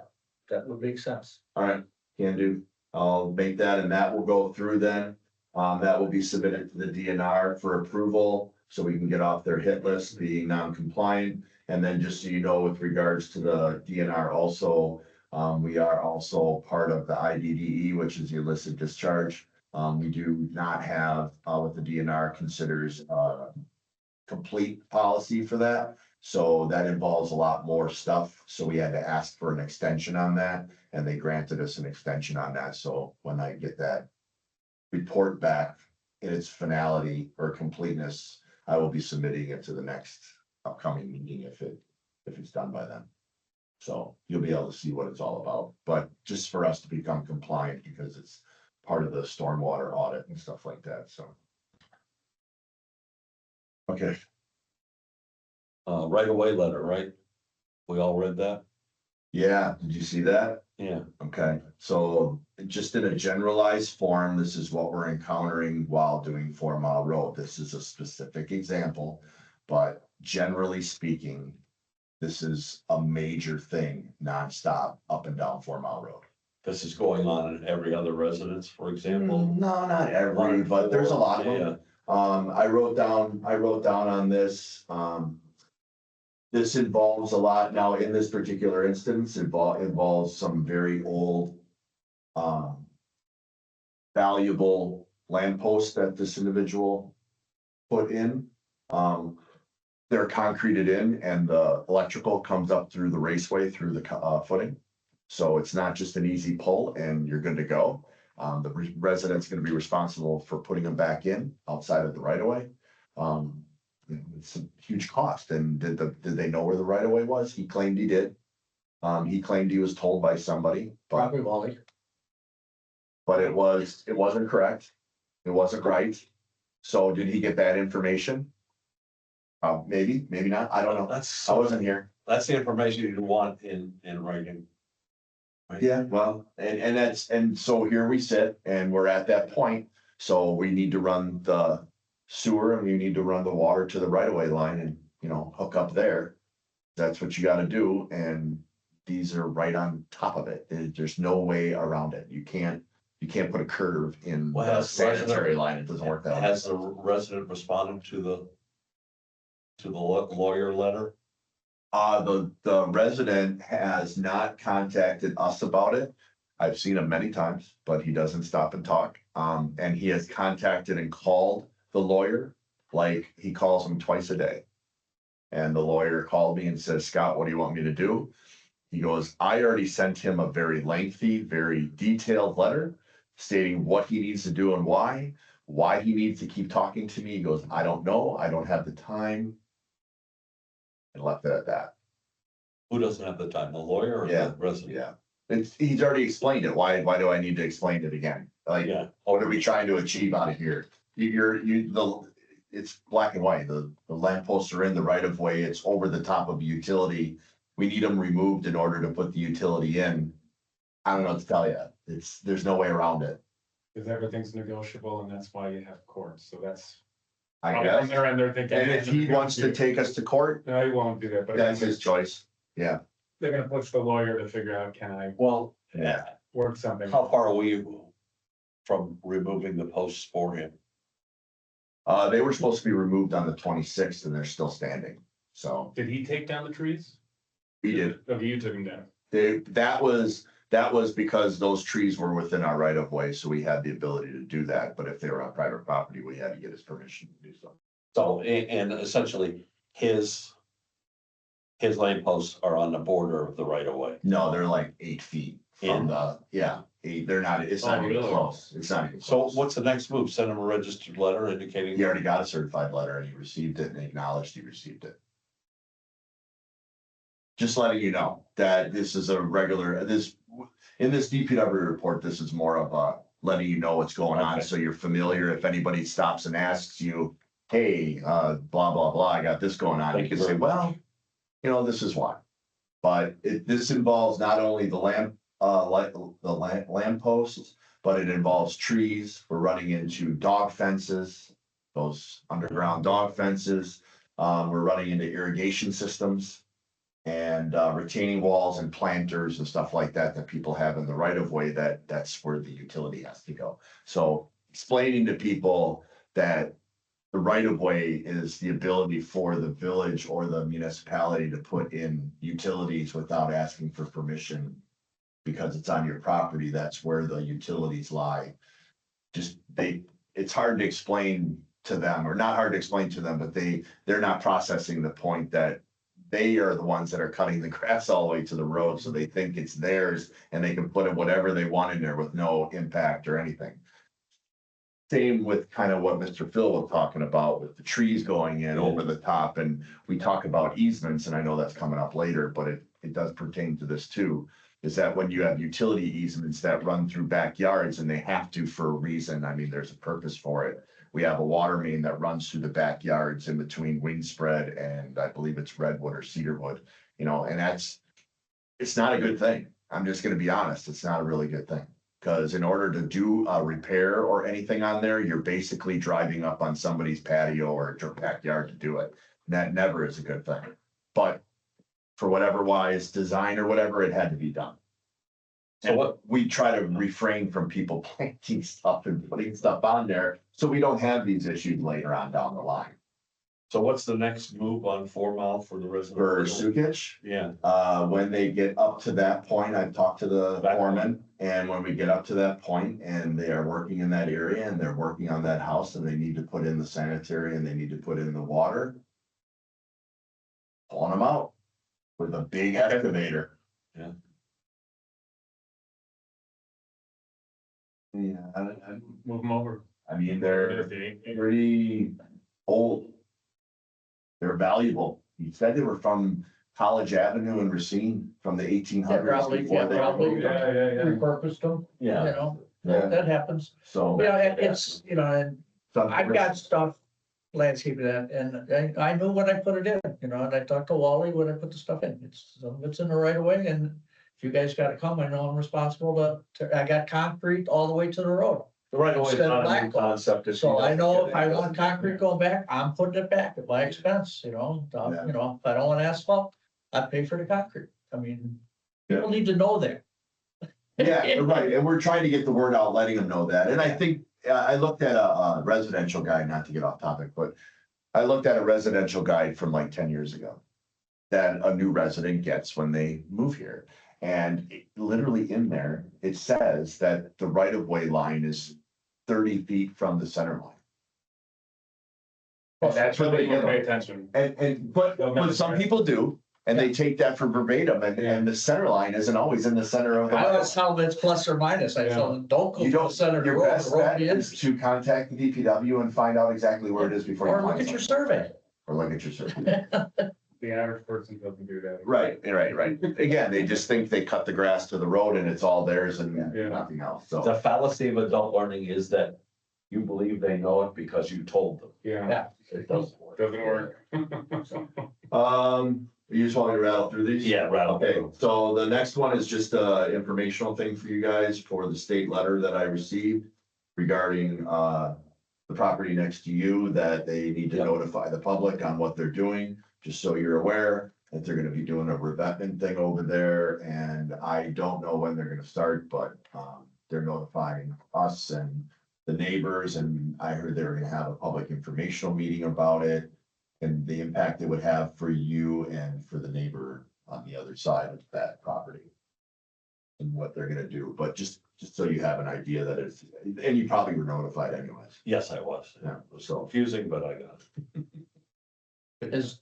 S2: that would make sense.
S1: All right, can do. I'll make that and that will go through then. That will be submitted to the DNR for approval, so we can get off their hit list, being non-compliant. And then just so you know, with regards to the DNR also, we are also part of the IDDE, which is the illicit discharge. We do not have, what the DNR considers, complete policy for that. So that involves a lot more stuff. So we had to ask for an extension on that, and they granted us an extension on that. So when I get that report back in its finality or completeness, I will be submitting it to the next upcoming meeting if it's done by then. So you'll be able to see what it's all about, but just for us to become compliant because it's part of the stormwater audit and stuff like that, so. Okay,
S3: Right away letter, right? We all read that?
S1: yeah, did you see that?
S3: Yeah.
S1: Okay, so just in a generalized form, this is what we're encountering while doing 4 Mile Road. This is a specific example, but generally speaking, this is a major thing nonstop up and down 4 Mile Road.
S3: This is going on in every other residence, for example.
S1: No, not every, but there's a lot of them. I wrote down on this, this involves a lot, now in this particular instance, involves some very old, valuable land posts that this individual put in. They're concreted in and the electrical comes up through the raceway, through the footing. So it's not just an easy pull and you're good to go. The resident's gonna be responsible for putting them back in outside of the right of way. It's a huge cost. And did they know where the right of way was? He claimed he did. He claimed he was told by somebody, but
S2: Probably Wally.
S1: it wasn't correct. It wasn't right. So did he get that information? Maybe, maybe not. I don't know.
S3: That's,
S1: I wasn't here.
S3: that's the information you want in writing. Right?
S1: Yeah, well, and so here we sit and we're at that point. So we need to run the sewer and we need to run the water to the right of way line and, hook up there. That's what you gotta do. And these are right on top of it. There's no way around it. You can't put a curve in
S3: Well,
S1: the
S3: has
S1: sanitary line. It doesn't work that way.
S3: Has the resident responded to the lawyer letter?
S1: The resident has not contacted us about it. I've seen him many times, but he doesn't stop and talk. And he has contacted and called the lawyer, like he calls him twice a day. And the lawyer called me and says, Scott, what do you want me to do? He goes, I already sent him a very lengthy, very detailed letter stating what he needs to do and why he needs to keep talking to me. He goes, I don't know. I don't have the time. And left it at that.
S3: Who doesn't have the time, the lawyer or
S1: Yeah,
S3: the resident?
S1: Yeah. He's already explained it. Why do I need to explain it again? Like,
S3: Yeah,
S1: what are we trying to achieve out of here? It's black and white. The lampposts are in the right of way. It's over the top of a utility. We need them removed in order to put the utility in. I don't know what to tell you. There's no way around it.
S4: Because everything's negotiable and that's why you have courts, so that's.
S1: I
S4: probably on
S1: guess.
S4: their end, they're thinking.
S1: And if he wants to take us to court,
S4: No, he won't do that, but.
S1: that's his choice. Yeah.
S4: They're gonna push the lawyer to figure out, can I
S3: well,
S1: Yeah.
S4: work something?
S3: how far are we from removing the posts for him?
S1: They were supposed to be removed on the 26th and they're still standing. So
S4: Did he take down the trees?
S1: we did.
S4: Okay, you took them down.
S1: That was because those trees were within our right of way, so we had the ability to do that, but if they were on private property, we had to get his permission to do so.
S3: So, and essentially, his lamp posts are on the border of the right of way.
S1: No, they're like 8 feet from they're not, it's not
S4: Oh,
S1: even
S4: really?
S1: close, it's not even
S3: So
S1: close.
S3: what's the next move? Send him a registered letter indicating.
S1: He already got a certified letter and he received it and acknowledged he received it. Just letting you know that this is a regular, in this DPW report, this is more of a letting you know what's going on,
S3: Okay.
S1: so you're familiar. If anybody stops and asks you, hey, blah, blah, blah, I got this going on, you
S3: Thank
S1: can
S3: you
S1: say,
S3: very
S1: well, this is why. But this involves not only the lamp posts, but it involves trees. We're running into dog fences, those underground dog fences. We're running into irrigation systems and retaining walls and planters and stuff like that people have in the right of way, that's where the utility has to go. So explaining to people that the right of way is the ability for the village or the municipality to put in utilities without asking for permission because it's on your property, that's where the utilities lie. It's hard to explain to them, or not hard to explain to them, but they're not processing the point that they are the ones that are cutting the grass all the way to the road, so they think it's theirs and they can put in whatever they want in there with no impact or anything. Same with kind of what Mr. Phil was talking about with the trees going in over the top, and we talk about easements, and I know that's coming up later, but it does pertain to this too. Is that when you have utility easements that run through backyards and they have to for a reason, I mean, there's a purpose for it. We have a water main that runs through the backyards in between Wingspread and I believe it's Redwood or Cedarwood, and it's not a good thing. I'm just gonna be honest, it's not a really good thing. Because in order to do a repair or anything on there, you're basically driving up on somebody's patio or backyard to do it. That never is a good thing. But for whatever wise design or whatever, it had to be done.
S3: So what,
S1: We try to refrain from people planting stuff and putting stuff on there, so we don't have these issues later on down the line.
S3: so what's the next move on 4 Mile for the resident?
S1: For Sukich,
S3: Yeah,
S1: when they get up to that point, I've talked to the foreman, and when we get up to that point and they are working in that area and they're working on that house and they need to put in the sanitary and they need to put in the water, pulling them out with a big excavator.
S3: Yeah.
S1: Yeah,
S4: Move them over.
S1: I mean, they're pretty old. They're valuable. He said they were from College Avenue and Racine from the 1800s.
S2: Probably,
S1: before they-
S2: repurposed them,
S3: yeah.
S1: Yeah.
S2: that happens.
S1: So.
S2: It's, and I've got stuff landscaping that, and I knew when I put it in, you know, and I talked to Wally when I put the stuff in, some of it's in the right of way, and if you guys gotta come, I know I'm responsible I got concrete all the way to the road.
S3: The right of way is
S2: Instead of
S3: not a new
S2: blacktop.
S3: concept.
S2: So I know if I want
S3: want
S2: concrete going back, I'm putting it back at my expense, you know,
S1: Yeah.
S2: you know, if I don't want asphalt, I pay for the concrete. I mean, people need to know that.
S1: Yeah, right, and we're trying to get the word out, letting them know that, and I think, I looked at a residential guide, not to get off topic, but I looked at a residential guide from like 10 years ago that a new resident gets when they move here. And literally in there, it says that the right of way line is 30 feet from the center line.
S4: Well, that's
S1: what
S4: what
S1: they
S4: they
S1: get.
S4: pay attention.
S1: But some people do, and they take that for verbatim, and the center line isn't always in the center of the.
S2: I
S1: right of
S2: always tell them it's plus or minus. I tell them, don't go
S1: You
S2: to the
S1: don't,
S2: center of the
S1: your
S2: road,
S1: best
S2: the road
S1: bet
S2: be
S1: is
S2: interesting.
S1: to contact the DPW and find out exactly where it is before you.
S2: Or look
S1: find
S2: at your
S1: something.
S2: survey.
S1: Or look at your survey.
S4: The average person doesn't do that.
S1: Right. Again, they just think they cut the grass to the road and it's all theirs and
S4: Yeah.
S1: nothing else,
S3: The
S1: so.
S3: fallacy of adult learning is that you believe they know it because you told them.
S4: Yeah,
S3: It doesn't work.
S4: doesn't work.
S1: You just want me to rattle through these?
S3: Yeah, rattle
S1: Okay,
S3: through.
S1: so the next one is just a informational thing for you guys for the state letter that I received regarding, the property next to you, that they need to
S3: Yep.
S1: notify the public on what they're doing, just so you're aware that they're gonna be doing a revetment thing over there, and I don't know when they're gonna start, but, they're notifying us and the neighbors, and I heard they were gonna have a public informational meeting about it and the impact it would have for you and for the neighbor on the other side of that property and what they're gonna do, but just so you have an idea that it's, and you probably were notified anyways.
S3: Yes, I was.
S1: Yeah,
S3: It was
S1: so.
S3: confusing, but I got it.
S2: Is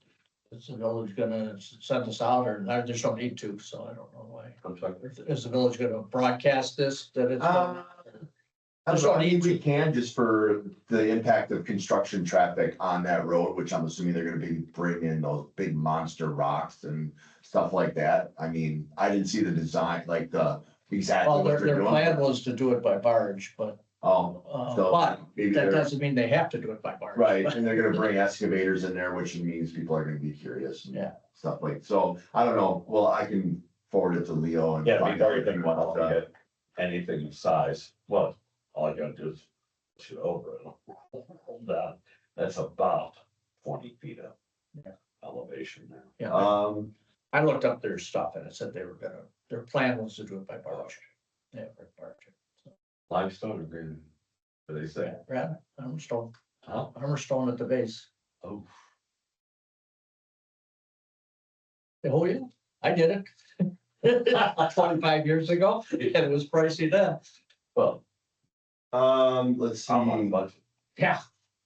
S2: the village gonna send us out or I just don't need to, so I don't know why.
S3: I'm sorry.
S2: Is the village gonna broadcast this, that it's?
S1: I don't know, I mean, we can just for the impact of construction traffic on that road, which I'm assuming they're gonna be bringing those big monster rocks and stuff like that. I mean, I didn't see the design, like exactly
S2: Well,
S1: what they're
S2: their plan
S1: doing.
S2: was to do it by barge, but,
S1: Oh, so
S2: but
S1: maybe
S2: that
S1: they're,
S2: doesn't mean they have to do it by barge.
S1: right, and they're gonna bring excavators in there, which means people are gonna be curious. and
S2: Yeah.
S1: Stuff like, so, I don't know, well, I can forward it to Leo and.
S3: Yeah, it'd be
S1: find out
S3: very
S1: if he
S3: difficult
S1: wants
S3: to get anything of size. Well, all you gotta do is push it over and hold down. That's about 20 feet of
S2: Yeah.
S3: elevation now.
S2: Yeah,
S1: I
S2: I looked up their stuff and it said they were gonna, their plan was to do it by barge. Yeah, by barge.
S3: Limestone or granite? What do they say?
S2: Right, Hammerstone,
S3: Huh?
S2: Hammerstone at the base.
S3: Oh,
S2: Oh, yeah, I did it. 25 years ago, and it was pricey then.
S3: well,
S1: let's see.
S3: I'm on budget.
S2: Yeah.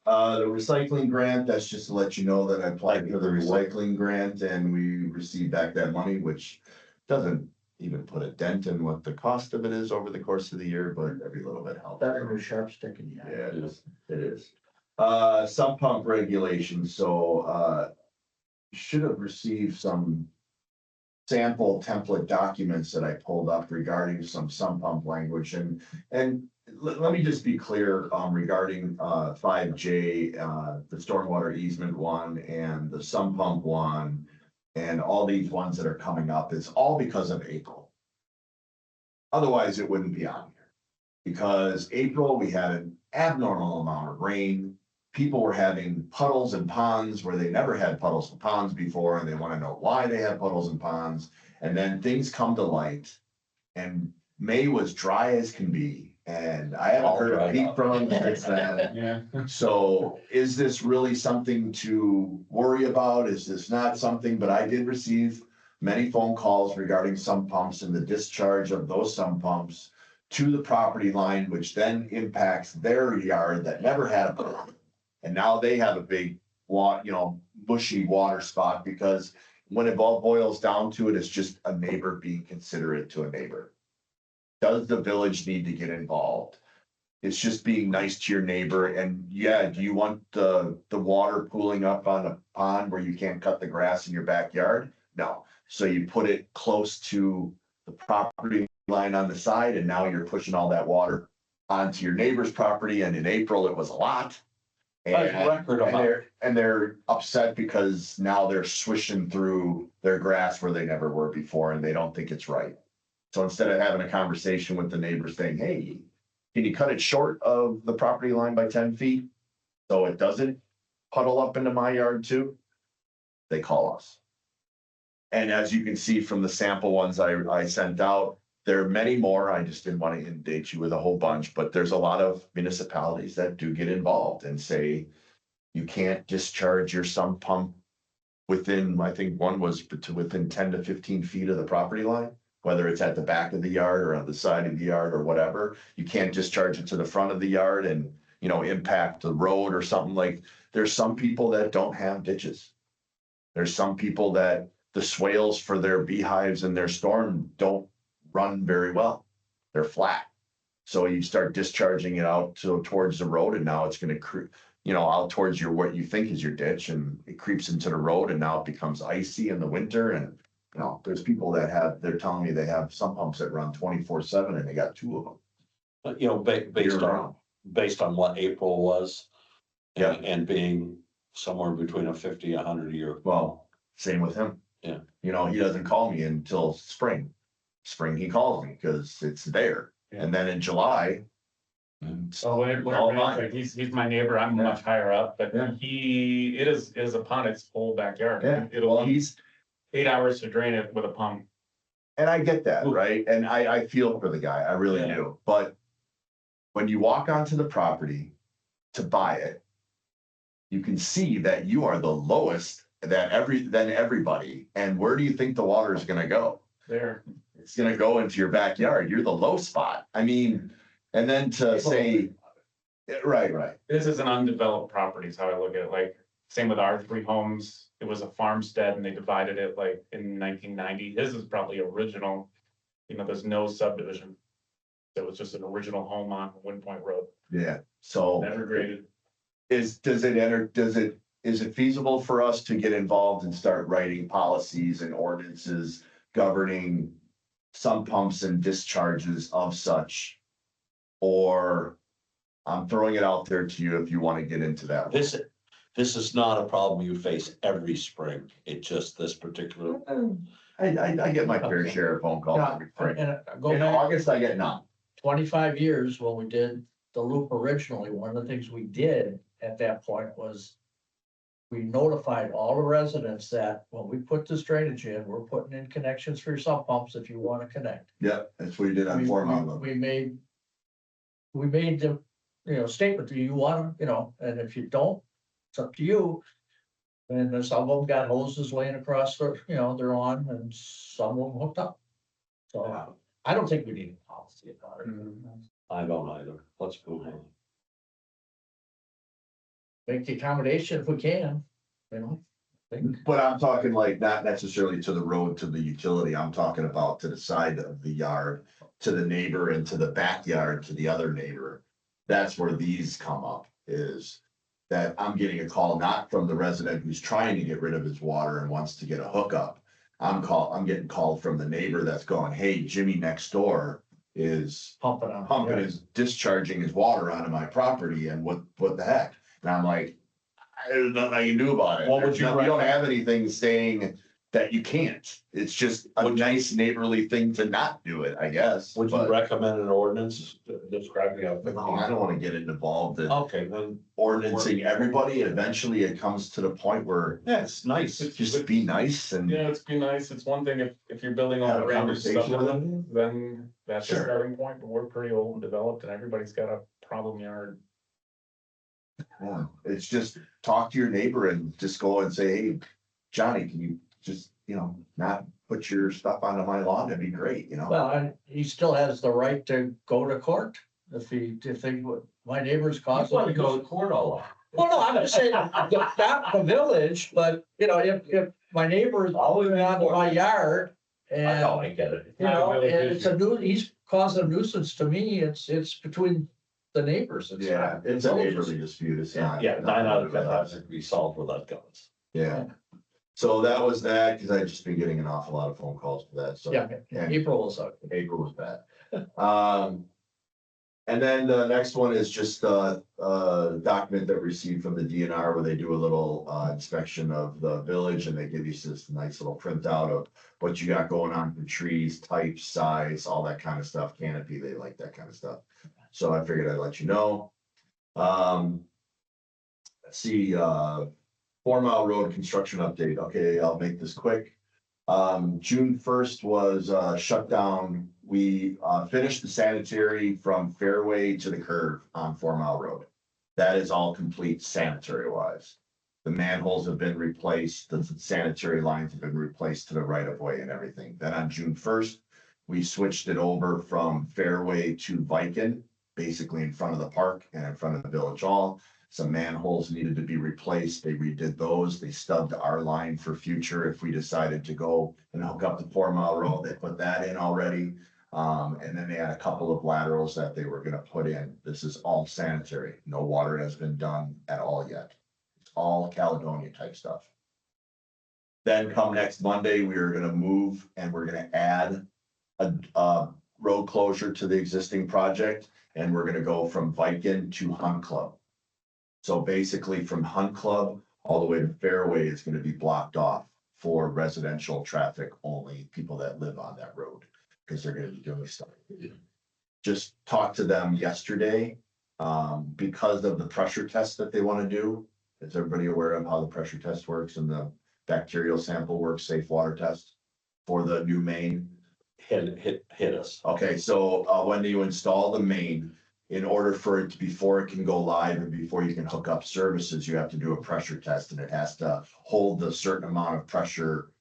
S1: The recycling grant, that's just to let you know that I applied for the recycling grant and we received back that money, which doesn't even put a dent in what the cost of it is over the course of the year, but every little bit helps.
S2: Better than a sharp stick in the eye.
S1: Yeah, it is. Sump pump regulations, so, should have received some sample template documents that I pulled up regarding some sump pump language and let me just be clear, regarding, 5J, the stormwater easement one and the sump pump one and all these ones that are coming up, it's all because of April. Otherwise, it wouldn't be on here. Because April, we had an abnormal amount of rain. People were having puddles and ponds where they never had puddles and ponds before, and they want to know why they have puddles and ponds. And then things come to light. And May was dry as can be, and I haven't
S3: All
S1: heard a
S3: dried
S1: peep
S3: up.
S1: from them since then.
S4: Yeah.
S1: So is this really something to worry about? Is this not something? But I did receive many phone calls regarding sump pumps and the discharge of those sump pumps to the property line, which then impacts their yard that never had a pump. And now they have a big bushy water spot because when it all boils down to it, it's just a neighbor being considerate to a neighbor. Does the village need to get involved? It's just being nice to your neighbor and yeah, do you want the water pooling up on a pond where you can't cut the grass in your backyard? No, so you put it close to the property line on the side and now you're pushing all that water onto your neighbor's property and in April it was a lot.
S3: That's
S1: And,
S3: record
S1: and
S3: amount.
S1: they're upset because now they're swishing through their grass where they never were before and they don't think it's right. So instead of having a conversation with the neighbor saying, hey, can you cut it short of the property line by 10 feet? So it doesn't puddle up into my yard too? They call us. And as you can see from the sample ones I sent out, there are many more. I just didn't want to inundate you with a whole bunch, but there's a lot of municipalities that do get involved and say, you can't discharge your sump pump within, I think one was within 10 to 15 feet of the property line, whether it's at the back of the yard or on the side of the yard or whatever. You can't discharge it to the front of the yard and, impact the road or something. Like, there's some people that don't have ditches. There's some people that the swales for their beehives and their storm don't run very well. They're flat. So you start discharging it out towards the road and now it's gonna out towards what you think is your ditch, and it creeps into the road and now it becomes icy in the winter. And, there's people that they're telling me they have sump pumps that run 24/7 and they got 2 of them.
S3: But,
S1: Year round.
S3: based on what April was.
S1: Yeah.
S3: And being somewhere between a 50, 100 year.
S1: Well, same with him.
S3: Yeah.
S1: He doesn't call me until spring. Spring, he calls me because it's there.
S4: Yeah.
S1: And then in July.
S4: Oh,
S1: all mine.
S4: like he's my neighbor, I'm
S1: Yeah.
S4: much higher up, but
S1: Yeah.
S4: it is upon its whole backyard.
S1: Yeah,
S4: It'll
S1: well, he's,
S4: 8 hours to drain it with a pump.
S1: and I get that,
S4: Ooh.
S1: right? And I feel for the guy, I really
S3: Yeah.
S1: do. But when you walk onto the property to buy it, you can see that you are the lowest than everybody. And where do you think the water is gonna go?
S4: There.
S1: It's gonna go into your backyard. You're the low spot. I mean, and then to say, right.
S4: This is an undeveloped property is how I look at it. Like, same with our 3 homes. It was a farmstead and they divided it like in 1990. His is probably original. There's no subdivision. It was just an original home on Wind Point Road,
S1: Yeah, so.
S4: never graded.
S1: Is it feasible for us to get involved and start writing policies and ordinances governing sump pumps and discharges of such? Or I'm throwing it out there to you if you want to get into that.
S3: This is not a problem you face every spring. It just this particular.
S1: I get my fair share of phone calls
S2: Yeah,
S1: every spring.
S2: and go
S1: In
S2: back
S1: August, I get none.
S2: 25 years when we did the loop originally, one of the things we did at that point was we notified all the residents that when we put this drainage in, we're putting in connections for your sump pumps if you want to connect.
S1: Yeah, that's what you did on
S2: We-
S1: Four
S2: we-
S1: Mountain.
S2: We made the, statement, do you want them, and if you don't, it's up to you. And then some of them got hoses laying across their, their lawn and some of them hooked up. So I don't think we need a policy about it.
S3: I don't either. Let's move on.
S2: Make the accommodation if we can, think.
S1: But I'm talking like not necessarily to the road, to the utility. I'm talking about to the side of the yard, to the neighbor and to the backyard, to the other neighbor. That's where these come up, is that I'm getting a call, not from the resident who's trying to get rid of his water and wants to get a hookup. I'm getting called from the neighbor that's going, hey, Jimmy next door is pumping his discharging his water onto my property, and what the heck? And I'm like, there's nothing I can do about it.
S3: What would you
S1: We don't
S3: recommend?
S1: have anything saying that you can't. It's just a nice neighborly thing to not do it, I guess.
S3: Would you
S1: but-
S3: recommend an ordinance describing a?
S1: No, I don't wanna get involved in
S3: Okay, then,
S1: ordinancing everybody. Eventually it comes to the point where
S3: yeah, it's nice.
S1: just be nice and.
S4: Yeah, it's be nice. It's one thing if you're building all
S1: Have
S4: the
S1: a
S4: brand new
S1: conversation with
S4: subdivision, then that's a
S1: Sure.
S4: starting point, but we're pretty old and developed and everybody's got a problem yard.
S1: Yeah, it's just talk to your neighbor and just go and say, hey, Johnny, can you just, not put your stuff onto my lawn? That'd be great,
S2: Well, and he still has the right to go to court if my neighbors cause.
S3: Want to go to court all that.
S2: Well, no, I'm just saying, not the village, but if my neighbor is always onto my yard
S3: I
S2: and,
S3: know, I get it.
S2: and it's he's causing a nuisance to me, it's between the neighbors. It's
S1: Yeah,
S2: not-
S1: it's a neighborly dispute. It's not.
S3: Yeah, 9 out of 10 times it can be solved without guns.
S1: Yeah. So that was that, because I've just been getting an awful lot of phone calls for that, so.
S2: Yeah,
S1: And
S2: April was,
S1: April was bad. And then the next one is just a document that we received from the DNR where they do a little inspection of the village and they give you this nice little printout of what you got going on for trees, type, size, all that kind of stuff, canopy, they like that kind of stuff. So I figured I'd let you know. Let's see, 4 Mile Road construction update. Okay, I'll make this quick. June 1st was shut down. We finished the sanitary from Fairway to the curve on 4 Mile Road. That is all complete sanitary wise. The manholes have been replaced, the sanitary lines have been replaced to the right of way and everything. Then on June 1st, we switched it over from Fairway to Viken, basically in front of the park and in front of the village hall. Some manholes needed to be replaced. They redid those. They stubbed our line for future. If we decided to go and hook up the 4 Mile Road, they put that in already. And then they had a couple of laterals that they were gonna put in. This is all sanitary. No water has been done at all yet. It's all Caledonia type stuff. Then come next Monday, we are gonna move and we're gonna add a road closure to the existing project. And we're gonna go from Viken to Hunt Club. So basically from Hunt Club all the way to Fairway is gonna be blocked off for residential traffic only, people that live on that road, because they're gonna be doing stuff. Just talked to them yesterday, because of the pressure test that they wanna do. Is everybody aware of how the pressure test works and the bacterial sample works, safe water test for the new main?
S3: Hit us.
S1: Okay, so when you install the main, in order for it to, before it can go live and before you can hook up services, you have to do a pressure test and it has to hold a certain amount of pressure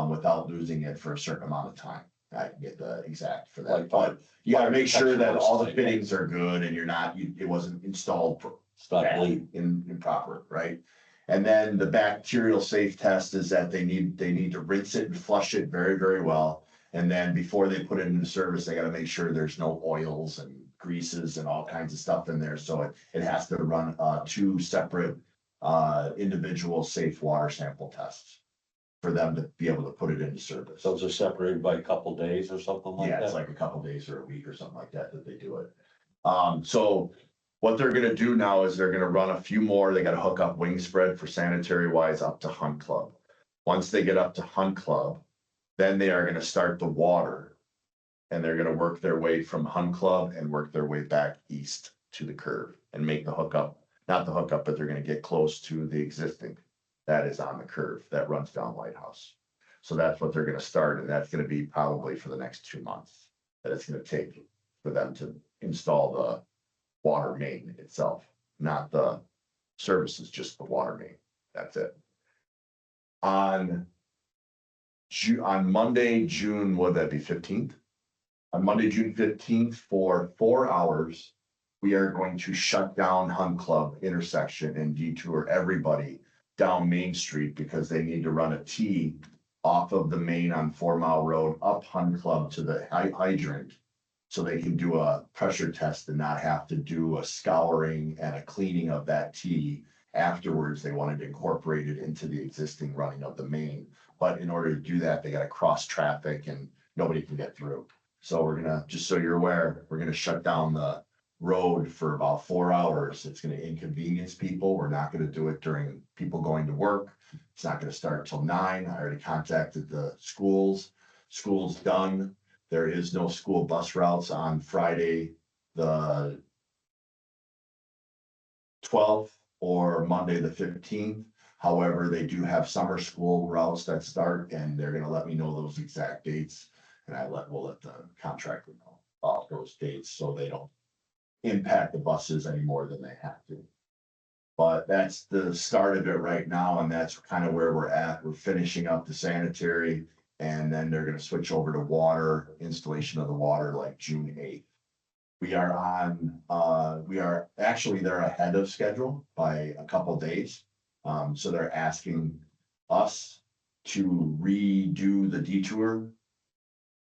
S1: without losing it for a certain amount of time. I can get the exact for that, but you gotta make sure that all the fittings are good and you're not, it wasn't installed
S3: It's not bleeding.
S1: improper, right? And then the bacterial safe test is that they need to rinse it and flush it very, very well. And then before they put it into service, they gotta make sure there's no oils and greases and all kinds of stuff in there. So it has to run 2 separate individual safe water sample tests for them to be able to put it into service.
S3: Those are separated by a couple days or something like
S1: Yeah,
S3: that.
S1: it's like a couple days or a week or something like that they do it. So what they're gonna do now is they're gonna run a few more. They gotta hook up wing spread for sanitary wise up to Hunt Club. Once they get up to Hunt Club, then they are gonna start the water. And they're gonna work their way from Hunt Club and work their way back east to the curve and make the hookup, not the hookup, but they're gonna get close to the existing. That is on the curve that runs down Lighthouse. So that's what they're gonna start, and that's gonna be probably for the next 2 months. That it's gonna take for them to install the water main itself, not the services, just the water main. That's it. On Monday, June, would that be 15th? On Monday, June 15th, for 4 hours, we are going to shut down Hunt Club intersection and detour everybody down Main Street because they need to run a T off of the main on 4 Mile Road up Hunt Club to the hydrant. So they can do a pressure test and not have to do a scouring and a cleaning of that T. Afterwards, they wanted to incorporate it into the existing running of the main. But in order to do that, they gotta cross traffic and nobody can get through. So we're gonna, just so you're aware, we're gonna shut down the road for about 4 hours. It's gonna inconvenience people. We're not gonna do it during people going to work. It's not gonna start till 9. I already contacted the schools. School's done. There is no school bus routes on Friday, the 12th or Monday, the 15th. However, they do have summer school routes that start and they're gonna let me know those exact dates. And we'll let the contractor know about those dates so they don't impact the buses any more than they have to. But that's the start of it right now, and that's kind of where we're at. We're finishing up the sanitary, and then they're gonna switch over to water, installation of the water like June 8th. We are actually, they're ahead of schedule by a couple days. So they're asking us to redo the detour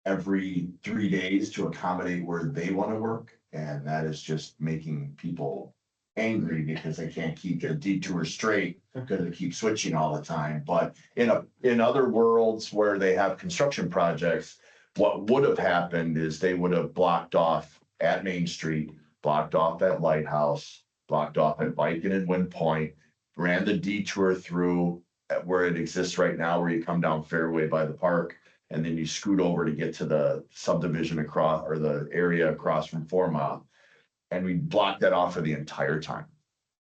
S1: every 3 days to accommodate where they want to work. And that is just making people angry because they can't keep the detour straight because they keep switching all the time. But in other worlds where they have construction projects, what would have happened is they would have blocked off at Main Street blocked off at Lighthouse, blocked off at Viking and Wind Point, ran the detour through at where it exists right now, where you come down Fairway by the park, and then you scoot over to get to the subdivision across, or the area across from 4 Mile. And we blocked that off for the entire time.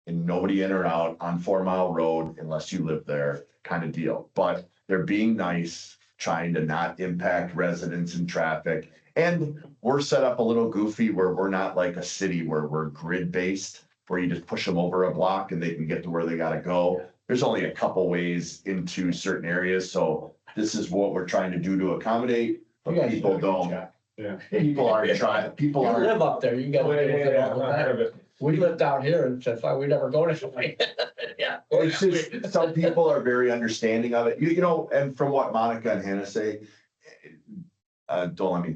S1: And nobody in or out on 4 Mile Road unless you live there, kind of deal. But they're being nice, trying to not impact residents and traffic. And we're set up a little goofy where we're not like a city where we're grid based, where you just push them over a block and they can get to where they gotta go. There's only a couple ways into certain areas, so this is what we're trying to do to accommodate, but
S2: You guys
S1: people
S2: do a good
S1: don't.
S4: Yeah.
S1: People aren't trying, people
S2: You
S1: aren't.
S2: live up there, you got. We live down here and it's like, we never go this way. Yeah.
S1: It's just, some people are very understanding of it, you know, and from what Monica and Hannah say. Don't let me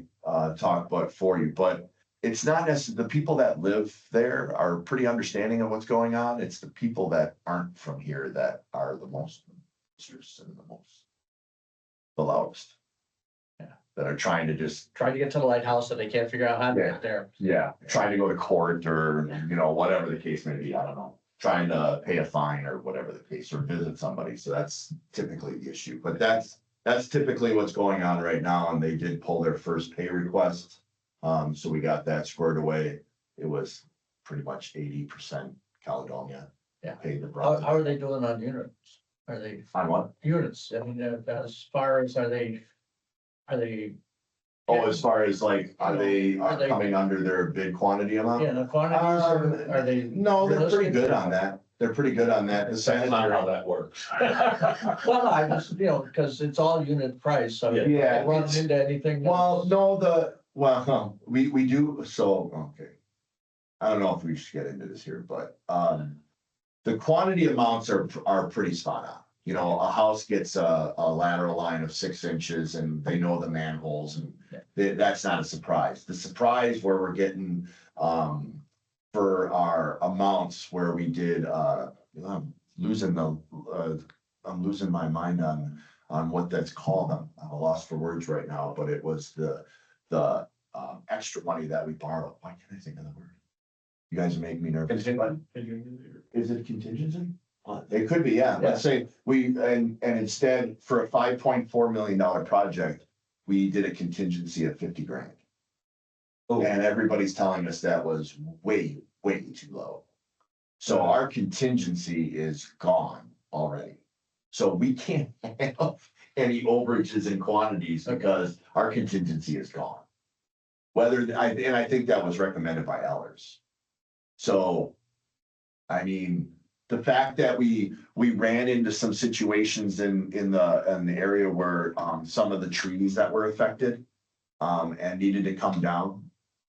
S1: talk but for you, but it's not necessarily, the people that live there are pretty understanding of what's going on. It's the people that aren't from here that are the most, and the loudest.
S2: Yeah.
S1: That are trying to just,
S2: Trying to get to the lighthouse and they can't figure out how to get there.
S1: yeah, trying to go to court or, you know, whatever the case may be, I don't know. Trying to pay a fine or whatever the case, or visit somebody, so that's typically the issue, but that's typically what's going on right now, and they did pull their first pay request. So we got that squared away. It was pretty much 80% Caledonia.
S2: Yeah.
S1: Paid the
S2: How
S1: brunt.
S2: are they doing on units? Are they
S1: On what?
S2: units? I mean, as far as are they?
S1: Oh, as far as like, are they
S2: Are they-
S1: coming under their bid quantity amount?
S2: Yeah, the quantities are they?
S1: No, they're pretty
S2: realistic?
S1: good on that. They're pretty good on that. The
S3: That's not
S1: sanitary.
S3: how that works.
S2: Well, no, I just, you know, because it's all unit price, so. if
S1: Yeah,
S2: they Run
S1: it's-
S2: into anything.
S1: Well, no, we do, so, okay. I don't know if we should get into this here, but, the quantity amounts are pretty spot on. You know, a house gets a lateral line of 6 inches and they know the manholes and that's not a surprise. The surprise where we're getting, for our amounts where we did, I'm losing my mind on what that's called. I'm at a loss for words right now, but it was the extra money that we borrowed. Why can't I think of the word? You guys make me nervous. Is it contingency? It could be, yeah. Let's say and instead for a $5.4 million project, we did a contingency of 50 grand.
S3: Oh.
S1: And everybody's telling us that was way, way too low. So our contingency is gone already. So we can't have any overages in quantities because our contingency is gone. And I think that was recommended by Ellers. So, I mean, the fact that we ran into some situations in the area where some of the trees that were affected and needed to come down,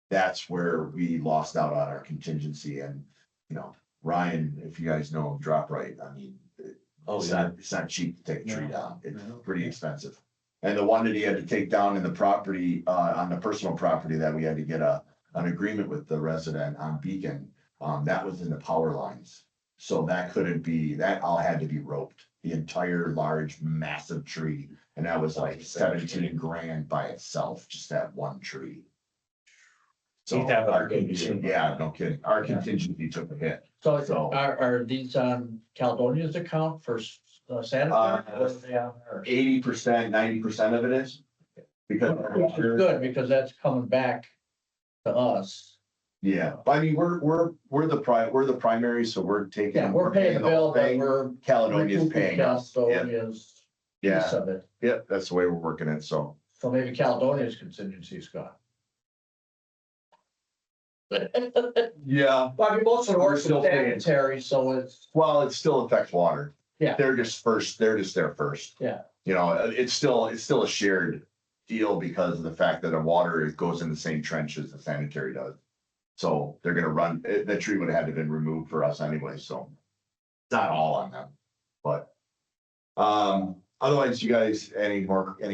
S1: that's where we lost out on our contingency. And, you know, Ryan, if you guys know him, Drop Right, I mean, it's not cheap to take a tree down. It's pretty expensive. And the one that he had to take down in the property, on the personal property that we had to get an agreement with the resident on Beacon, that was in the power lines. So that all had to be roped, the entire large, massive tree. And that was like 17 grand by itself, just that one tree. So
S3: He'd have a
S1: our
S3: good
S1: contingency,
S3: year.
S1: yeah, no kidding. Our contingency took a hit.
S2: So are these on Caledonia's account for sanitary? Or are they on ours?
S1: 80%, 90% of it is. Because
S2: Which is good, because that's coming back to us.
S1: yeah, I mean, we're the primary, so we're taking.
S2: Yeah, we're paying the bill, but
S1: thing.
S2: we're.
S1: Caledonia's paying us. Yeah,
S2: Caledonia's piece
S1: yeah,
S2: of it.
S1: yeah, that's the way we're working it, so.
S2: So maybe Caledonia's contingency is gone.
S1: Yeah.
S2: Well, I mean, most of the
S1: We're
S2: work's
S1: still paying.
S2: sanitary, so it's,
S1: Well, it still affects water.
S2: Yeah.
S1: They're just there first.
S2: yeah,
S1: You know, it's still a shared deal because of the fact that the water goes in the same trench as the sanitary does. So they're gonna run, that tree would have had to been removed for us anyway, so. It's not all on them, but, Otherwise, you guys, any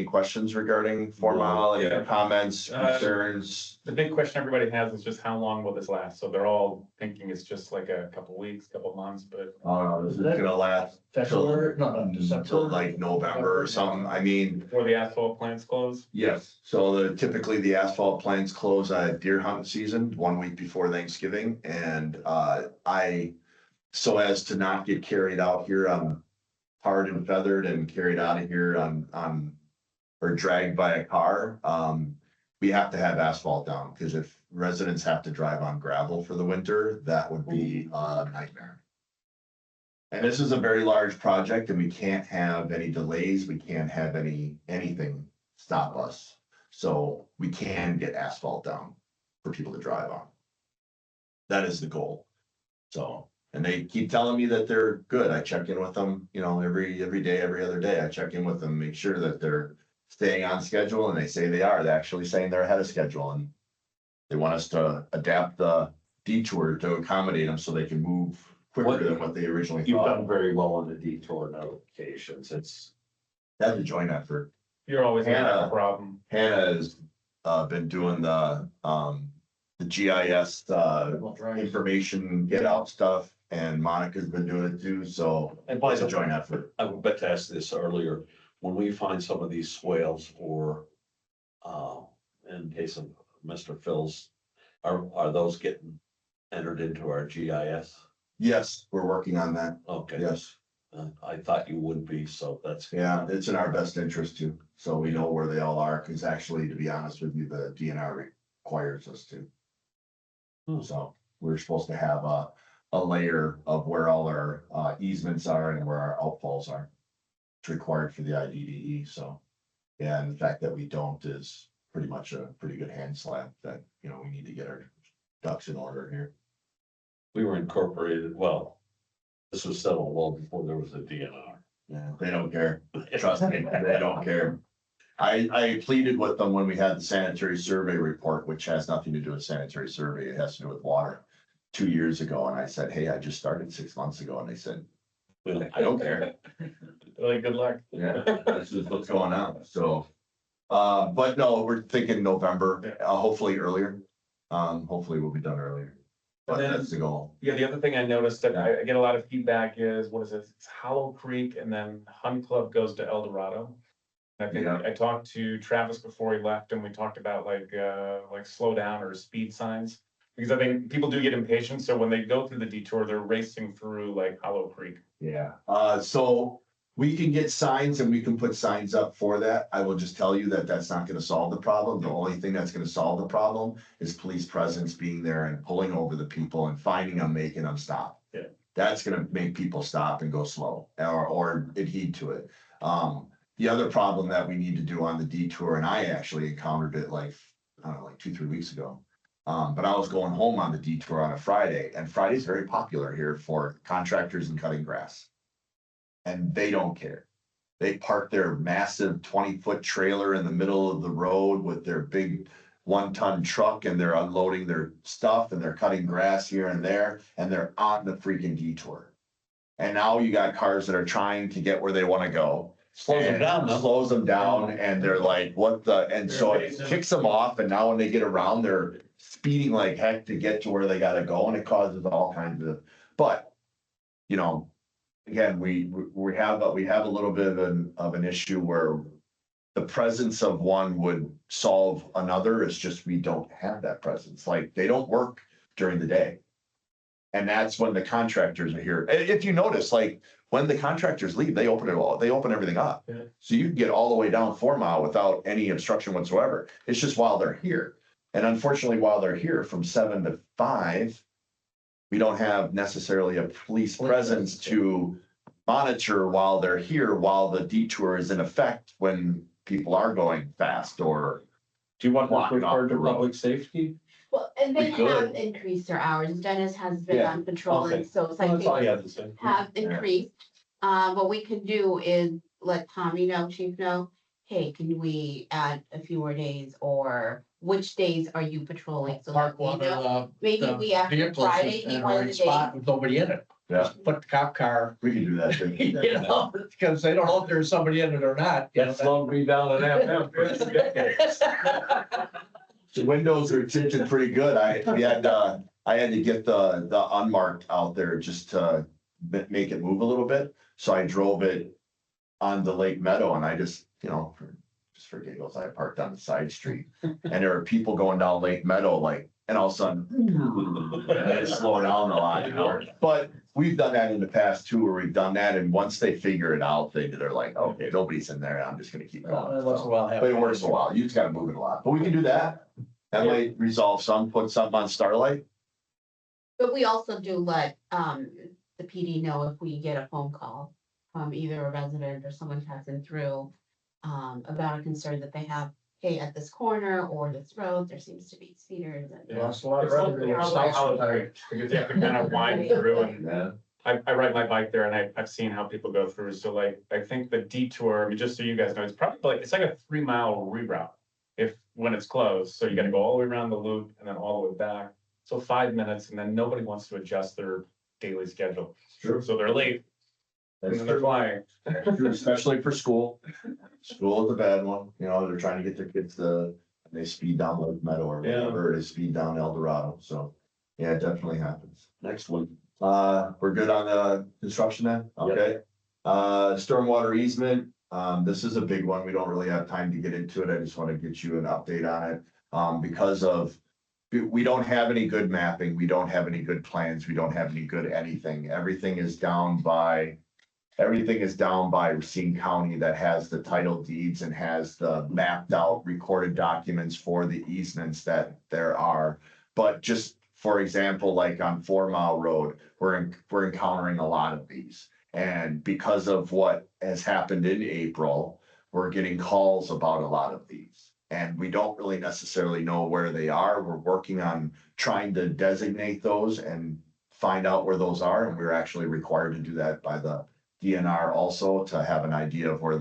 S1: questions regarding 4 Mile, any
S3: Yeah.
S1: comments, concerns?
S4: The big question everybody has is just how long will this last? So they're all thinking it's just like a couple weeks, couple months, but
S1: Oh, no, this is gonna last
S2: February, no,
S1: till
S2: December.
S1: like November or something. I mean,
S4: before the asphalt plants close.
S1: yes. So typically the asphalt plants close at deer hunting season, 1 week before Thanksgiving. And, so as to not get carried out here on tarred and feathered and carried out of here on, or dragged by a car, we have to have asphalt down, because if residents have to drive on gravel for the winter, that would be a nightmare. And this is a very large project, and we can't have any delays, we can't have anything stop us. So we can get asphalt down for people to drive on. That is the goal. So, and they keep telling me that they're good. I check in with them, every day, every other day. I check in with them, make sure that they're staying on schedule, and they say they are. They're actually saying they're ahead of schedule, and they want us to adapt the detour to accommodate them so they can move quicker than what they originally
S3: You've
S1: thought.
S3: done very well on the detour notifications.
S1: That's a joint effort.
S4: You're always gonna have
S1: Hannah.
S4: a problem.
S1: Hannah has been doing the GIS information get out stuff, and Monica's been doing it too, so
S3: And by
S1: it's
S3: the
S1: a
S3: way,
S1: joint effort.
S3: I meant to ask this earlier, when we find some of these swales or, in case of Mr. Phil's, are those getting entered into our GIS?
S1: Yes, we're working on that.
S3: Okay,
S1: Yes,
S3: I thought you would be, so that's.
S1: yeah, it's in our best interest too, so we know where they all are, because actually, to be honest with you, the DNR requires us to. So we're supposed to have a layer of where all our easements are and where our outfalls are. It's required for the IDDE, so, yeah, and the fact that we don't is pretty much a pretty good hand slap that, we need to get our ducks in order here.
S3: We were incorporated, well, this was settled well before there was a DNR.
S1: Yeah, they don't care. Trust me, they don't care. I pleaded with them when we had the sanitary survey report, which has nothing to do with sanitary survey. It has to do with water. 2 years ago, and I said, hey, I just started 6 months ago, and they said, I don't care.
S4: Really good luck.
S1: Yeah, this is what's going on, so. But no, we're thinking November, hopefully earlier. Hopefully we'll be done earlier. But
S4: And then-
S1: that's the goal.
S4: Yeah, the other thing I noticed that I get a lot of feedback is, what is it? It's Hollow Creek, and then Hunt Club goes to El Dorado. I think
S1: Yeah.
S4: I talked to Travis before he left, and we talked about like slow down or speed signs. Because I think people do get impatient, so when they go through the detour, they're racing through like Hollow Creek.
S1: Yeah, so we can get signs and we can put signs up for that. I will just tell you that that's not gonna solve the problem. The only thing that's gonna solve the problem is police presence being there and pulling over the people and finding them, making them stop.
S4: Yeah.
S1: That's gonna make people stop and go slow or adhere to it. The other problem that we need to do on the detour, and I actually encountered it like 2-3 weeks ago. But I was going home on the detour on a Friday, and Friday's very popular here for contractors and cutting grass. And they don't care. They park their massive 20-foot trailer in the middle of the road with their big 1-ton truck, and they're unloading their stuff, and they're cutting grass here and there, and they're on the freaking detour. And now you got cars that are trying to get where they want to go.
S3: Slows them
S1: and
S3: down, though.
S1: Slows them down, and they're like, what the, and so it kicks them off, and now when they get around, they're speeding like heck to get to where they gotta go, and it causes all kinds of, but, again, we have a little bit of an issue where the presence of one would solve another. It's just we don't have that presence. Like, they don't work during the day. And that's when the contractors are here. If you notice, like, when the contractors leave, they open everything up.
S4: Yeah.
S1: So you can get all the way down 4 Mile without any obstruction whatsoever. It's just while they're here. And unfortunately, while they're here from 7 to 5, we don't have necessarily a police presence to monitor while they're here, while the detour is in effect when people are going fast or.
S3: Do you want to
S1: Blocking off
S3: refer
S1: the
S3: to
S1: road.
S3: public safety?
S5: Well, and they
S3: We could.
S5: have increased their hours. Dennis has been
S3: Yeah,
S5: on patrol, and
S3: okay.
S5: so
S3: That's all
S5: citing
S3: you had to say.
S5: have
S1: Yeah.
S5: increased. What we could do is let Tommy know, chief know, hey, can we add a few more days, or which days are you patrolling? So
S2: Park
S5: that we
S2: one
S5: know,
S2: of
S5: maybe
S2: the
S5: we after
S2: vehicles
S5: Friday,
S2: in
S5: be
S2: a
S5: one of
S2: right
S5: the
S2: spot
S5: days,
S2: with nobody in it.
S1: Yeah.
S2: just put the cop car,
S1: We can do that too.
S2: you know, because they don't know if there's somebody in it or not. you know,
S3: That slowed me down an FM for 2 decades.
S1: The windows are tinted pretty good. I had to get the unmarked out there just to make it move a little bit. So I drove it on the Lake Meadow and I just, just for giggles, I parked on the side street. And there were people going down Lake Meadow, like, and all of a sudden, and they slow down a lot. But we've done that in the past too, where we've done that. And once they figure it out, they're like, okay, nobody's in there. I'm just gonna keep going.
S2: Once in a while.
S1: But it works a while. You just gotta move it a lot. But we can do that. That might resolve some, put something on Starlight.
S5: But we also do let, the PD know if we get a phone call from either a resident or someone passing through, about a concern that they have, hey, at this corner or this road, there seems to be speeders and.
S4: Yeah.
S2: Lost a lot of
S4: It's like
S2: revenue.
S4: probably how it's like, because you have to kind of wind through and
S3: Yeah.
S4: I ride my bike there and I've seen how people go through. So like, I think the detour, I mean, just so you guys know, it's probably like, it's like a 3-mile reroute. When it's closed, so you gotta go all the way around the loop and then all the way back. So 5 minutes and then nobody wants to adjust their daily schedule.
S1: True.
S4: So they're late and
S1: That's
S4: then they're flying.
S1: true, especially for school. School is a bad one, they're trying to get their kids they speed down Lake Meadow or
S3: Yeah.
S1: whatever, or they speed down El Dorado, so. Yeah, it definitely happens. Next one. We're good on the construction then, okay? Stormwater easement, this is a big one. We don't really have time to get into it. I just want to get you an update on it. Because we don't have any good mapping. We don't have any good plans. We don't have any good anything. Everything is down by Racine County that has the title deeds and has the mapped out recorded documents for the easements that there are. But just for example, like on 4 Mile Road, we're encountering a lot of these. And because of what has happened in April, we're getting calls about a lot of these. And we don't really necessarily know where they are. We're working on trying to designate those and find out where those are. And we're actually required to do that by the DNR also to have an idea of where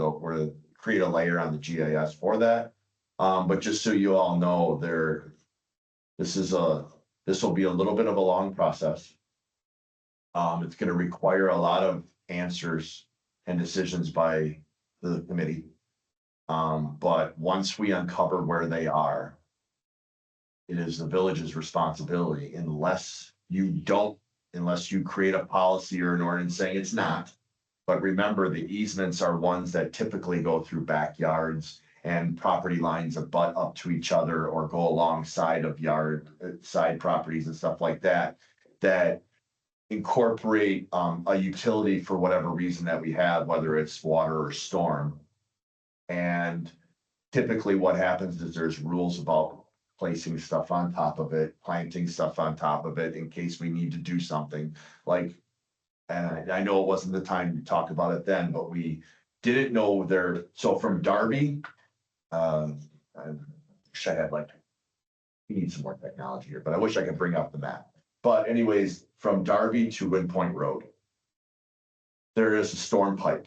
S1: create a layer on the GIS for that. But just so you all know, this will be a little bit of a long process. It's gonna require a lot of answers and decisions by the committee. But once we uncover where they are, it is the village's responsibility unless you create a policy or an ordinance saying it's not. But remember, the easements are ones that typically go through backyards and property lines abut up to each other or go alongside of side properties and stuff like that, that incorporate a utility for whatever reason that we have, whether it's water or storm. And typically what happens is there's rules about placing stuff on top of it, planting stuff on top of it in case we need to do something like, and I know it wasn't the time to talk about it then, but we didn't know so from Darby, I wish I had we need some more technology here, but I wish I could bring up the map. But anyways, from Darby to Wind Point Road, there is a storm pipe.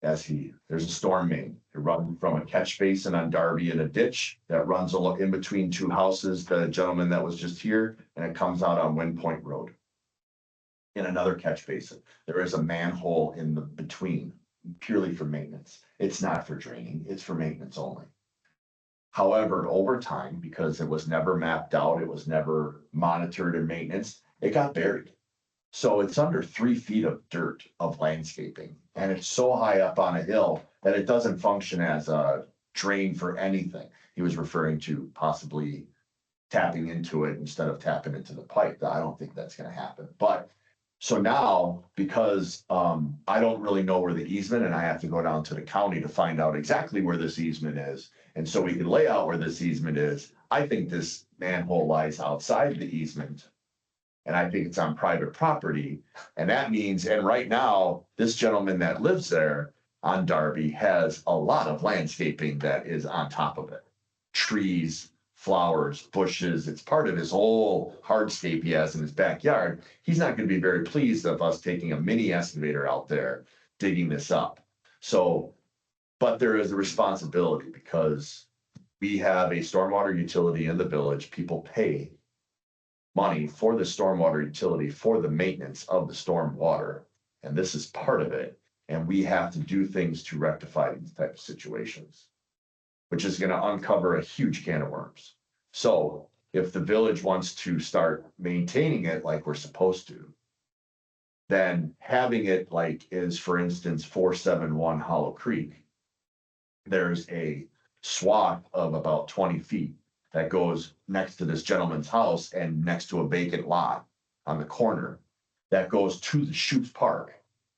S1: There's a storm main. It runs from a catch basin on Darby in a ditch that runs in between 2 houses, the gentleman that was just here, and it comes out on Wind Point Road. In another catch basin, there is a manhole in the between, purely for maintenance. It's not for draining, it's for maintenance only. However, over time, because it was never mapped out, it was never monitored or maintenance, it got buried. So it's under 3 feet of dirt of landscaping, and it's so high up on a hill that it doesn't function as a drain for anything. He was referring to possibly tapping into it instead of tapping into the pipe. I don't think that's gonna happen, but so now, because I don't really know where the easement, and I have to go down to the county to find out exactly where this easement is. And so we can lay out where this easement is. I think this manhole lies outside the easement. And I think it's on private property. And that means, and right now, this gentleman that lives there on Darby has a lot of landscaping that is on top of it. Trees, flowers, bushes, it's part of his whole hardscape he has in his backyard. He's not going to be very pleased of us taking a mini excavator out there, digging this up. So, but there is a responsibility because we have a stormwater utility in the village. People pay money for the stormwater utility for the maintenance of the stormwater. And this is part of it. And we have to do things to rectify these type of situations, which is gonna uncover a huge can of worms. So if the village wants to start maintaining it like we're supposed to, then having it like is, for instance, 471 Hollow Creek. There's a swath of about 20 feet that goes next to this gentleman's house and next to a vacant lot on the corner that goes to the Shoots Park,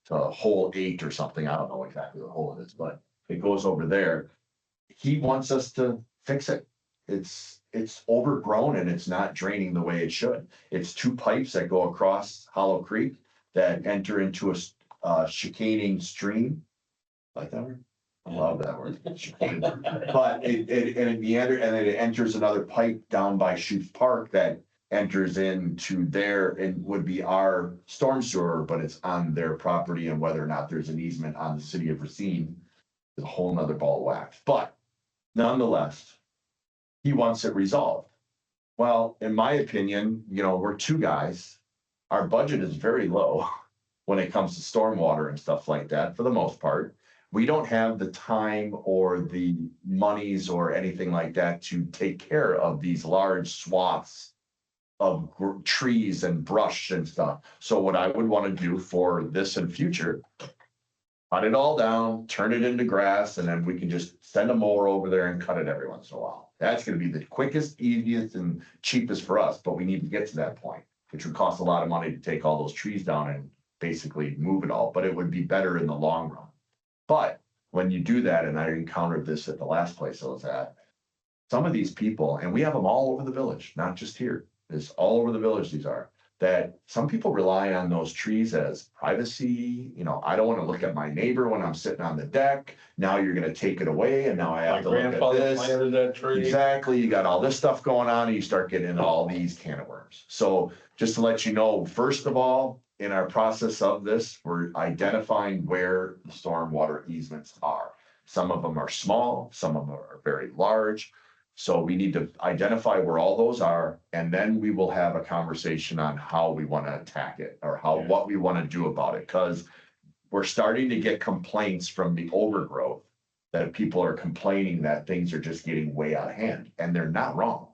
S1: to hole 8 or something. I don't know exactly what hole it is, but it goes over there. He wants us to fix it. It's overgrown and it's not draining the way it should. It's 2 pipes that go across Hollow Creek that enter into a chicaning stream. Like that word? I love that word. Chicaning. But it meanders and then it enters another pipe down by Shoots Park that enters into there and would be our storm sewer, but it's on their property, and whether or not there's an easement on the city of Racine is a whole nother ball of wax. But nonetheless, he wants it resolved. Well, in my opinion, we're 2 guys. Our budget is very low when it comes to stormwater and stuff like that, for the most part. We don't have the time or the monies or anything like that to take care of these large swaths of trees and brush and stuff. So what I would want to do for this and future, cut it all down, turn it into grass, and then we can just send a mower over there and cut it every once in a while. That's going to be the quickest, easiest, and cheapest for us, but we need to get to that point, which would cost a lot of money to take all those trees down and basically move it all, but it would be better in the long run. But when you do that, and I encountered this at the last place I was at, some of these people, and we have them all over the village, not just here, it's all over the village, these are, that some people rely on those trees as privacy. I don't want to look at my neighbor when I'm sitting on the deck. Now you're going to take it away, and now I
S3: My
S1: have to look at
S3: grandfather
S1: this.
S3: planted that tree.
S1: Exactly, you got all this stuff going on, and you start getting into all these can of worms. So just to let you know, first of all, in our process of this, we're identifying where the stormwater easements are. Some of them are small, some of them are very large. So we need to identify where all those are, and then we will have a conversation on how we want to attack it, or what we want to do about it. Because we're starting to get complaints from the overgrowth that people are complaining that things are just getting way out of hand, and they're not wrong.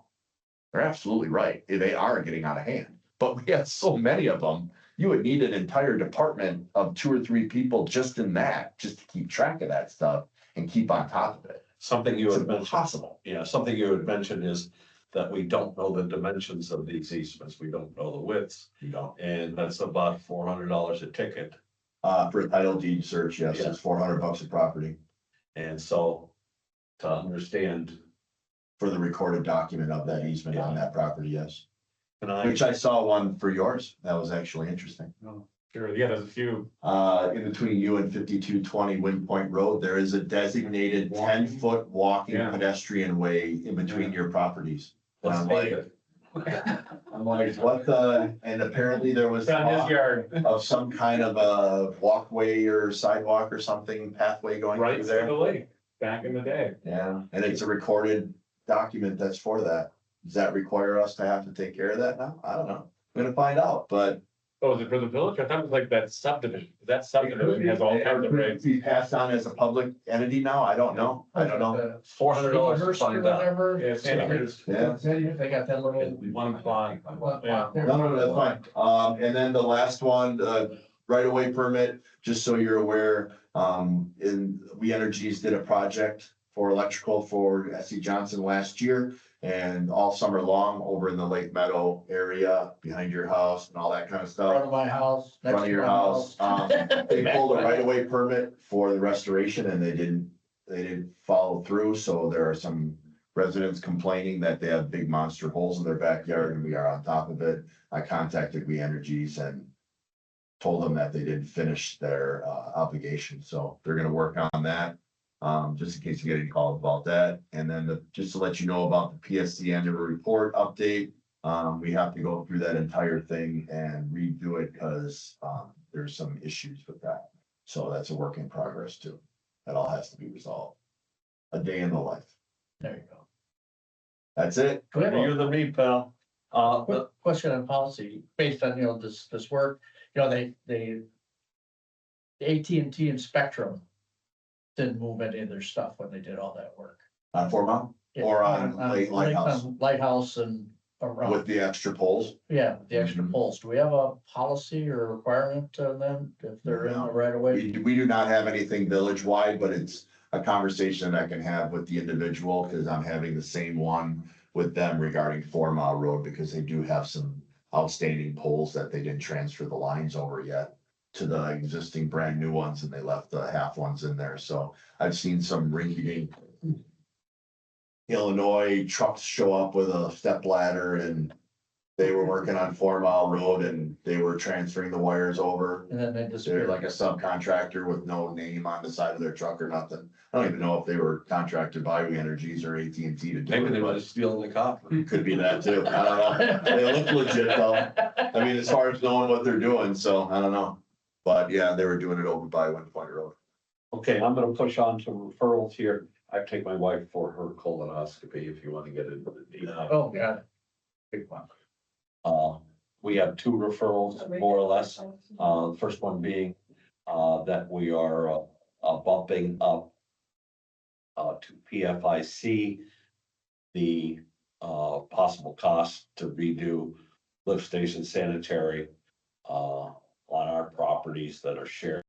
S1: They're absolutely right. They are getting out of hand, but we have so many of them. You would need an entire department of 2 or 3 people just in that, just to keep track of that stuff and keep on top of it.
S3: Something you
S1: It's
S3: had mentioned,
S1: impossible.
S3: something you had mentioned is that we don't know the dimensions of these easements. We don't know the widths.
S1: You know,
S3: And that's about $400 a ticket.
S1: for a title deed search, yes,
S3: Yeah.
S1: it's $400 a property
S3: And so to understand,
S1: for the recorded document of that easement on that property, yes.
S3: can I,
S1: Which I saw one for yours. That was actually interesting.
S4: Sure, yeah, there's a few.
S1: In between you and 5220 Wind Point Road, there is a designated 10-foot walking
S4: Yeah.
S1: pedestrian way in between your properties. And
S3: let's
S1: I'm
S3: take
S1: like,
S3: it.
S1: what the, and apparently there was
S4: It's on his
S1: talk
S4: yard,
S1: of some kind of a walkway or sidewalk or something, pathway going
S4: right
S1: through
S4: to
S1: there.
S4: the lake, back in the day.
S1: Yeah, and it's a recorded document that's for that. Does that require us to have to take care of that now? I don't know. I'm gonna find out, but.
S4: Oh, is it for the village? I thought it was like that subdivision. That subdivision has all kinds of
S1: Could
S4: regs.
S1: be passed on as a public entity now. I don't know. I don't know.
S3: $400 to
S2: Hurst or
S3: find out.
S2: whatever.
S4: Yeah, Sandyhurst.
S1: Yeah.
S2: They got that little.
S4: One plot. Yeah.
S1: No, that's fine. And then the last one, right away permit, just so you're aware, We Energies did a project for electrical for SC Johnson last year. And all summer long over in the Lake Meadow area, behind your house and all that kind of stuff.
S2: Front of my house. next
S1: Front of
S2: to
S1: your
S2: my
S1: house. They pulled a right of way permit for the restoration and they didn't follow through. So there are some residents complaining that they have big monster holes in their backyard and we are on top of it. I contacted We Energies and told them that they didn't finish their obligation. So they're gonna work on that. Just in case you get any calls about that. And then just to let you know about the PSC annual report update. We have to go through that entire thing and redo it because there's some issues with that. So that's a work in progress too. That all has to be resolved. A day in the life.
S2: There you go.
S1: That's it.
S3: Better you than me, pal.
S2: Quick question on policy, based on, this work, they AT&T and Spectrum didn't move any of their stuff when they did all that work.
S1: On 4 Mile or on Lighthouse
S2: Lighthouse and around,
S1: with the extra poles.
S2: yeah, the extra
S1: Mhm.
S2: poles. Do we have a policy or requirement on them if they're in the right of way?
S1: We do not have anything village-wide, but it's a conversation I can have with the individual, because I'm having the same one with them regarding 4 Mile Road, because they do have some outstanding poles that they didn't transfer the lines over yet to the existing brand new ones, and they left the half ones in there. So I've seen some rinky-dink Illinois trucks show up with a step ladder, and they were working on 4 Mile Road, and they were transferring the wires over.
S2: And then they
S1: They're
S2: disappear.
S1: like a subcontractor with no name on the side of their truck or nothing. I don't even know if they were contracted by PWUE Energies or AT&T to do
S3: Maybe
S1: it,
S3: they were
S1: but
S3: stealing the copper.
S1: could be that too. I don't know. They look legit though. I mean, as far as knowing what they're doing, so I don't know. But yeah, they were doing it over by Wind Point Road.
S3: Okay, I'm gonna push on to referrals here. I take my wife for her colonoscopy if you want to get into the detail.
S2: Oh, got it. Big one.
S3: We have 2 referrals, more or less. The first one being, that we are, bumping up to PFIC, the, possible cost to redo lift station sanitary, on our properties that are shared